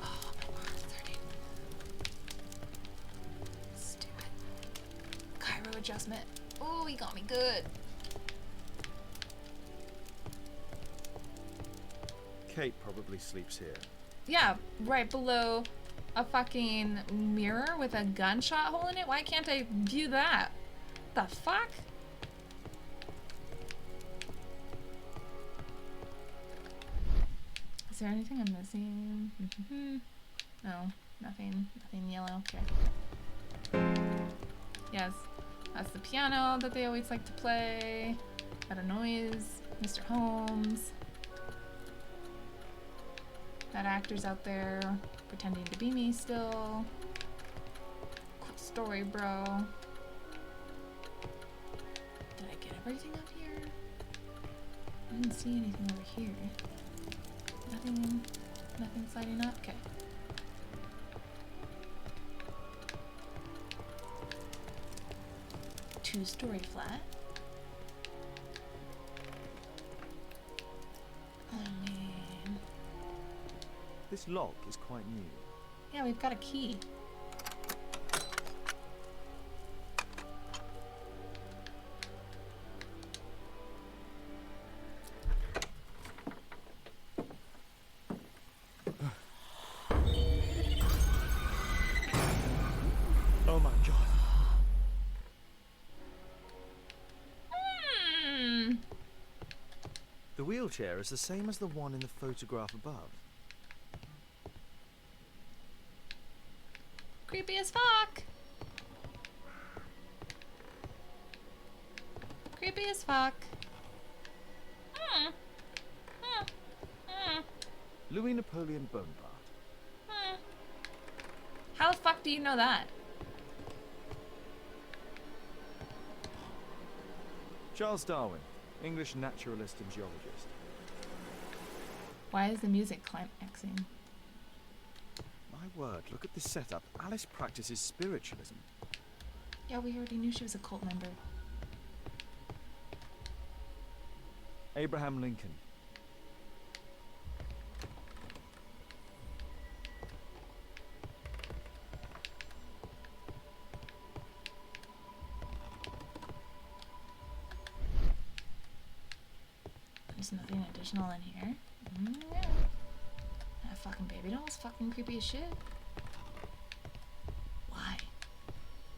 A: Oh, my arm's hurting. Stupid. Cairo adjustment. Oh, he got me good.
C: Kate probably sleeps here.
A: Yeah, right below a fucking mirror with a gunshot hole in it. Why can't I view that? The fuck? Is there anything I'm missing? No, nothing. Nothing yellow. Okay. Yes, that's the piano that they always like to play. That annoys Mr. Holmes. That actor's out there pretending to be me still. Cool story, bro. Did I get everything up here? I didn't see anything over here. Nothing's lighting up? Okay. Two-story flat. I mean...
C: This lock is quite new.
A: Yeah, we've got a key.
C: Oh my god. The wheelchair is the same as the one in the photograph above.
A: Creepy as fuck. Creepy as fuck.
C: Louis Napoleon Bonaparte.
A: How the fuck do you know that?
C: Charles Darwin, English naturalist and geologist.
A: Why is the music climaxing?
C: My word, look at this setup. Alice practices spiritualism.
A: Yeah, we already knew she was a cult member.
C: Abraham Lincoln.
A: There's nothing additional in here. Yeah. That fucking baby doll's fucking creepy as shit. Why?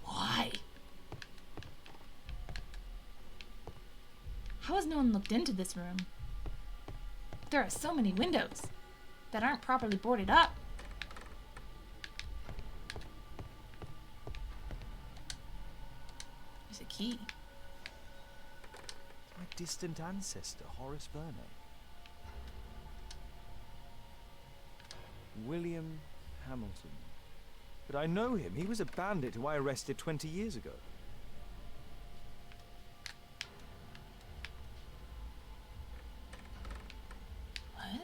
A: Why? How has no one looked into this room? There are so many windows that aren't properly boarded up. There's a key.
C: My distant ancestor, Horace Vernet. William Hamilton. But I know him. He was a bandit who I arrested 20 years ago.
A: What?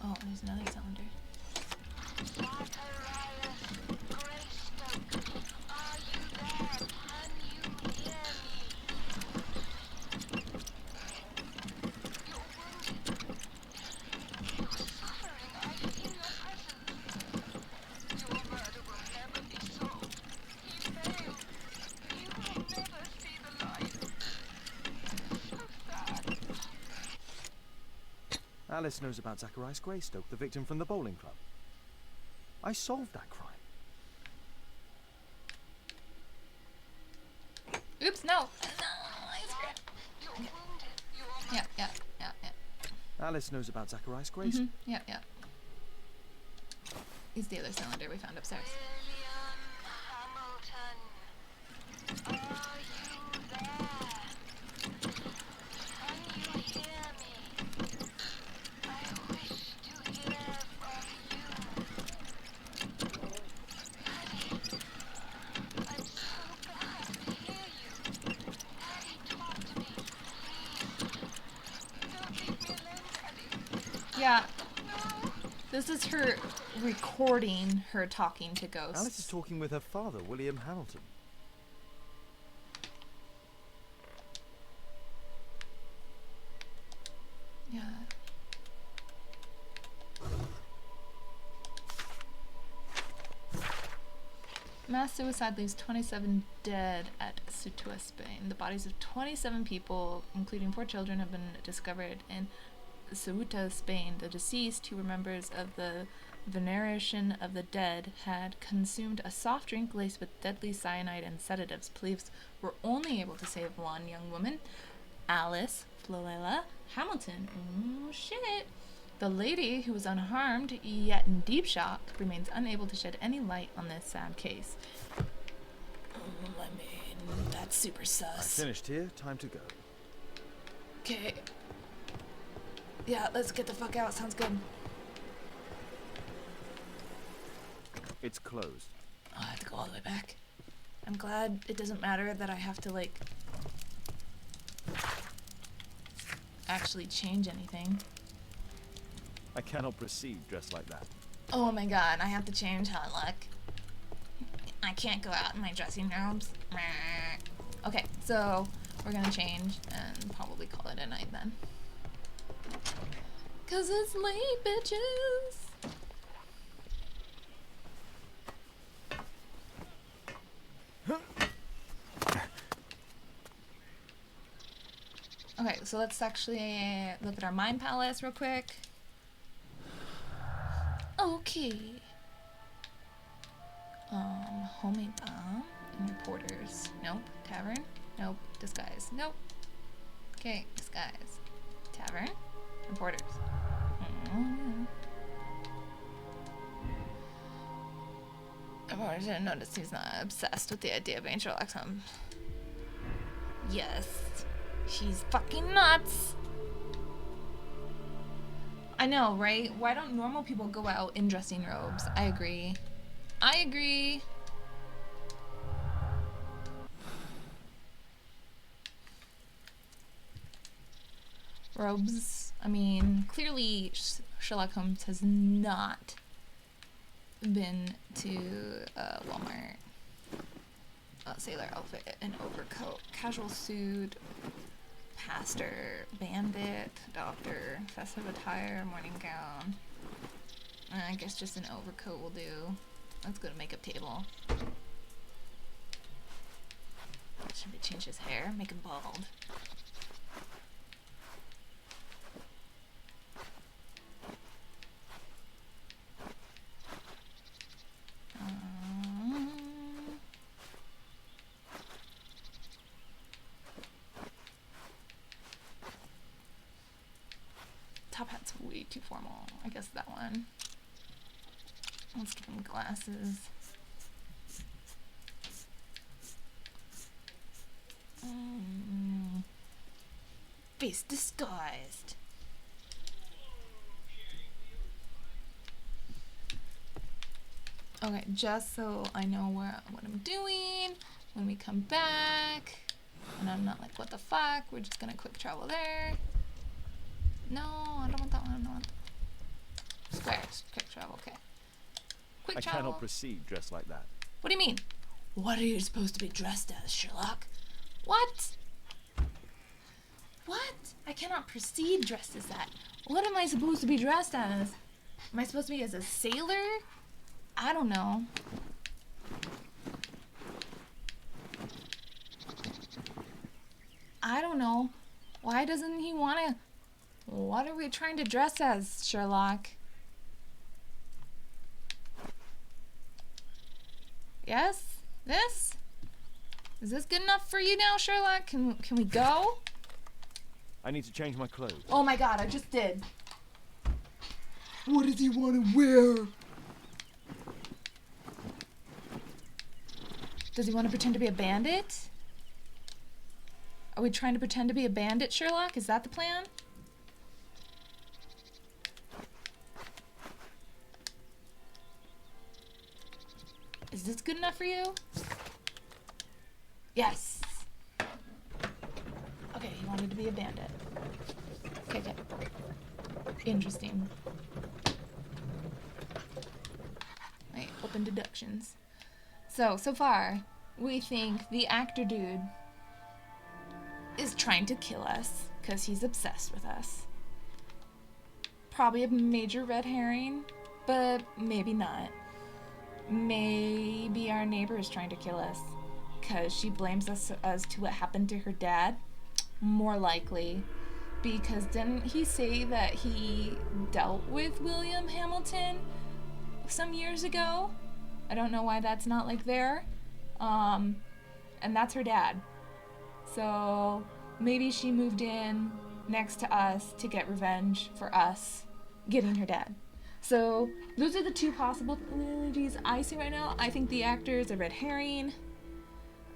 A: Oh, there's another cylinder.
C: Alice knows about Zacharias Greystoke, the victim from the bowling club. I solved that crime.
A: Oops, no. Yeah.
C: Alice knows about Zacharias Greystoke.
A: Yeah. He's the other cylinder we found upstairs. Yeah. This is her recording her talking to ghosts.
C: Alice is talking with her father, William Hamilton.
A: Yeah. Mass suicide leaves 27 dead at Ceuta, Spain. The bodies of 27 people, including 4 children, have been discovered in Ceuta, Spain. The deceased, who were members of the Veneration of the Dead, had consumed a soft drink laced with deadly cyanide and sedatives. Police were only able to save one young woman, Alice Floella Hamilton. Oh shit. The lady, who was unharmed yet in deep shock, remains unable to shed any light on this sad case. I mean, that's super sus.
C: I finished here. Time to go.
A: Okay. Yeah, let's get the fuck out. Sounds good.
C: It's closed.
A: Oh, I have to go all the way back. I'm glad it doesn't matter that I have to, like, actually change anything.
C: I cannot proceed dressed like that.
A: Oh my god, I have to change how I look. I can't go out in my dressing robes. Okay, so we're gonna change and probably call it a night then. 'Cause it's late, bitches. Okay, so let's actually look at our mind palace real quick. Okay. Homemade bomb and reporters. Nope. Tavern. Nope. Disguise. Nope. Okay, disguise. Tavern. Reporters. I've already noticed he's not obsessed with the idea of Angel Exum. Yes. She's fucking nuts. I know, right? Why don't normal people go out in dressing robes? I agree. I agree. Robes. I mean, clearly Sherlock Holmes has not been to Walmart. Sailor outfit, an overcoat, casual suit, pastor, bandit, doctor, festive attire, morning gown. I guess just an overcoat will do. Let's go to makeup table. Should we change his hair? Make him bald. Top hat's way too formal. I guess that one. Let's give him glasses. Face disguised. Okay, just so I know what I'm doing when we come back. And I'm not like, what the fuck? We're just gonna quick travel there. No, I don't want that one. I don't want that. Squares. Quick travel, okay. Quick travel.
C: I cannot proceed dressed like that.
A: What do you mean? What are you supposed to be dressed as, Sherlock? What? What? I cannot proceed dressed as that. What am I supposed to be dressed as? Am I supposed to be as a sailor? I don't know. I don't know. Why doesn't he want to... What are we trying to dress as, Sherlock? Yes? This? Is this good enough for you now, Sherlock? Can we go?
C: I need to change my clothes.
A: Oh my god, I just did. What does he want to wear? Does he want to pretend to be a bandit? Are we trying to pretend to be a bandit, Sherlock? Is that the plan? Is this good enough for you? Yes. Okay, he wanted to be a bandit. Okay, okay. Interesting. Wait, open deductions. So far, we think the actor dude is trying to kill us because he's obsessed with us. Probably a major red herring, but maybe not. Maybe our neighbor is trying to kill us because she blames us as to what happened to her dad. More likely, because didn't he say that he dealt with William Hamilton some years ago? I don't know why that's not like there. And that's her dad. So maybe she moved in next to us to get revenge for us getting her dad. So those are the two possibilities I see right now. I think the actor is a red herring.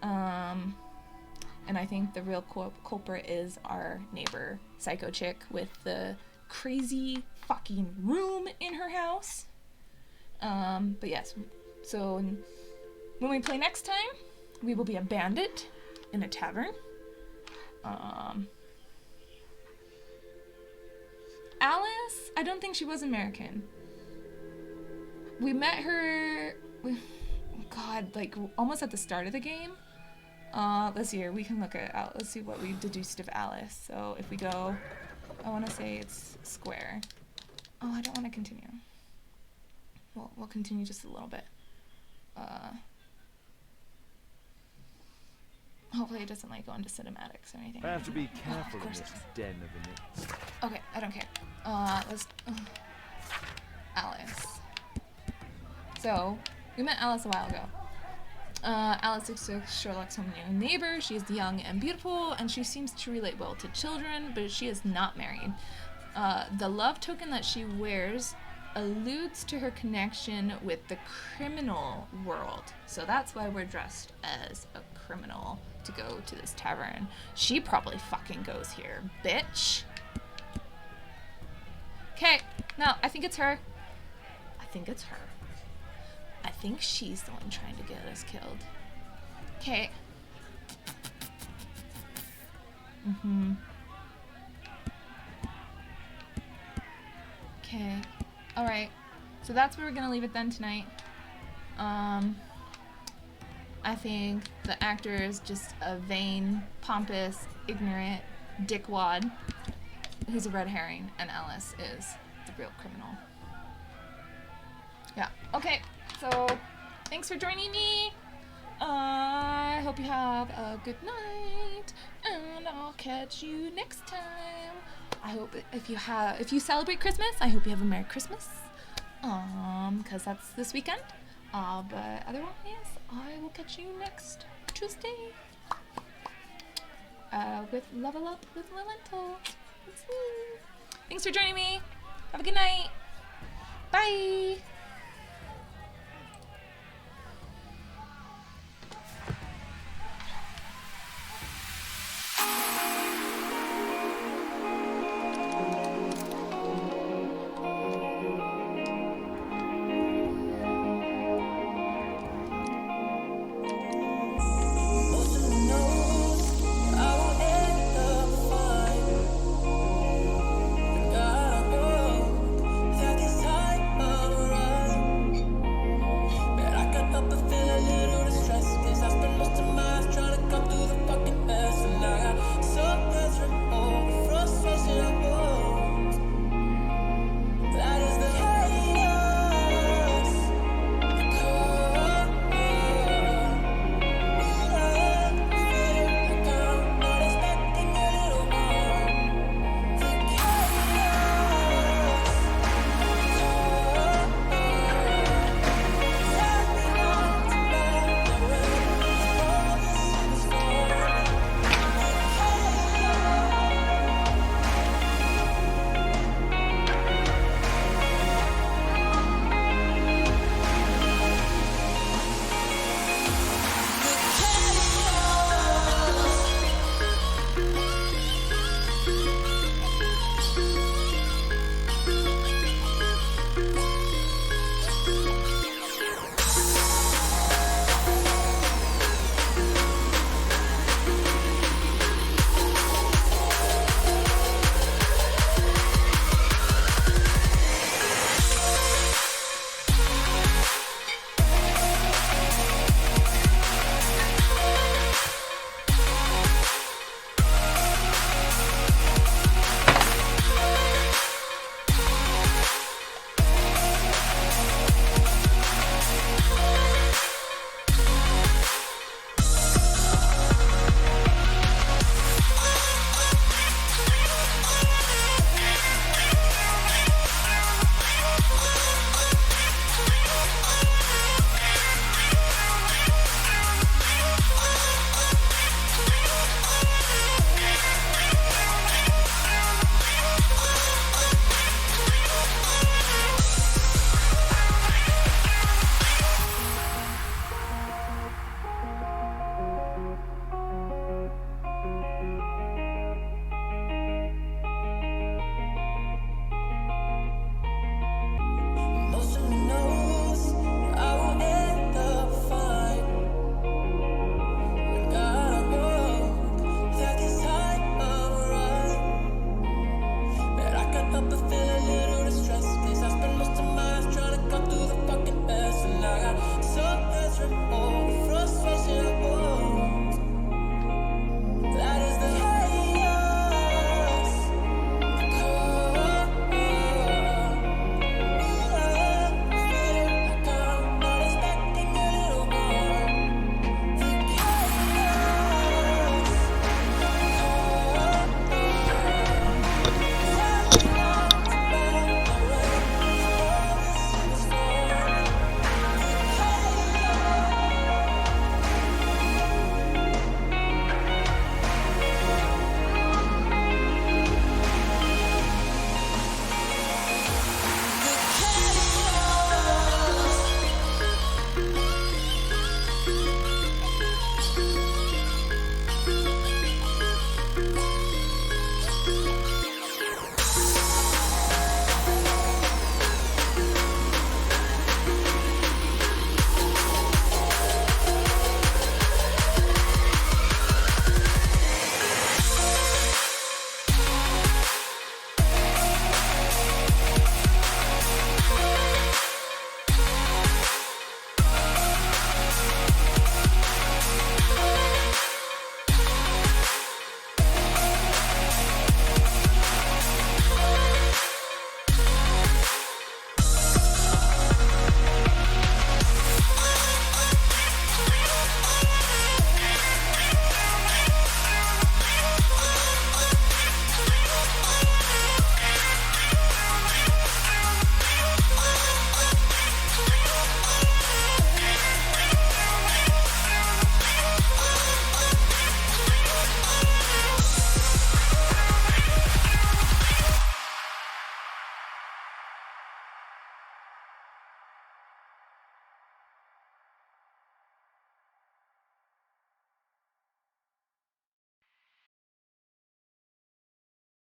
A: And I think the real culprit is our neighbor, psycho chick with the crazy fucking room in her house. But yes, so when we play next time, we will be a bandit in a tavern. Alice, I don't think she was American. We met her, God, like almost at the start of the game. Let's see here, we can look at, let's see what we deduced of Alice. So if we go, I want to say it's square. Oh, I don't want to continue. Well, we'll continue just a little bit. Hopefully it doesn't like go into cinematics or anything.
C: I have to be careful in this den of inmates.
A: Okay, I don't care. Let's Alice. So we met Alice a while ago. Alice is Sherlock's home new neighbor. She is young and beautiful, and she seems to relate well to children, but she is not married. The love token that she wears alludes to her connection with the criminal world. So that's why we're dressed as a criminal to go to this tavern. She probably fucking goes here, bitch. Okay, no, I think it's her. I think it's her. I think she's the one trying to get us killed. Okay. Okay. Alright. So that's where we're gonna leave it then tonight. I think the actor is just a vain, pompous, ignorant dickwad who's a red herring, and Alice is the real criminal. Yeah. Okay. So thanks for joining me. I hope you have a good night, and I'll catch you next time. I hope if you celebrate Christmas, I hope you have a Merry Christmas. Because that's this weekend. But otherwise, I will catch you next Tuesday. With Level Up with Lentil. Thanks for joining me. Have a good night. Bye.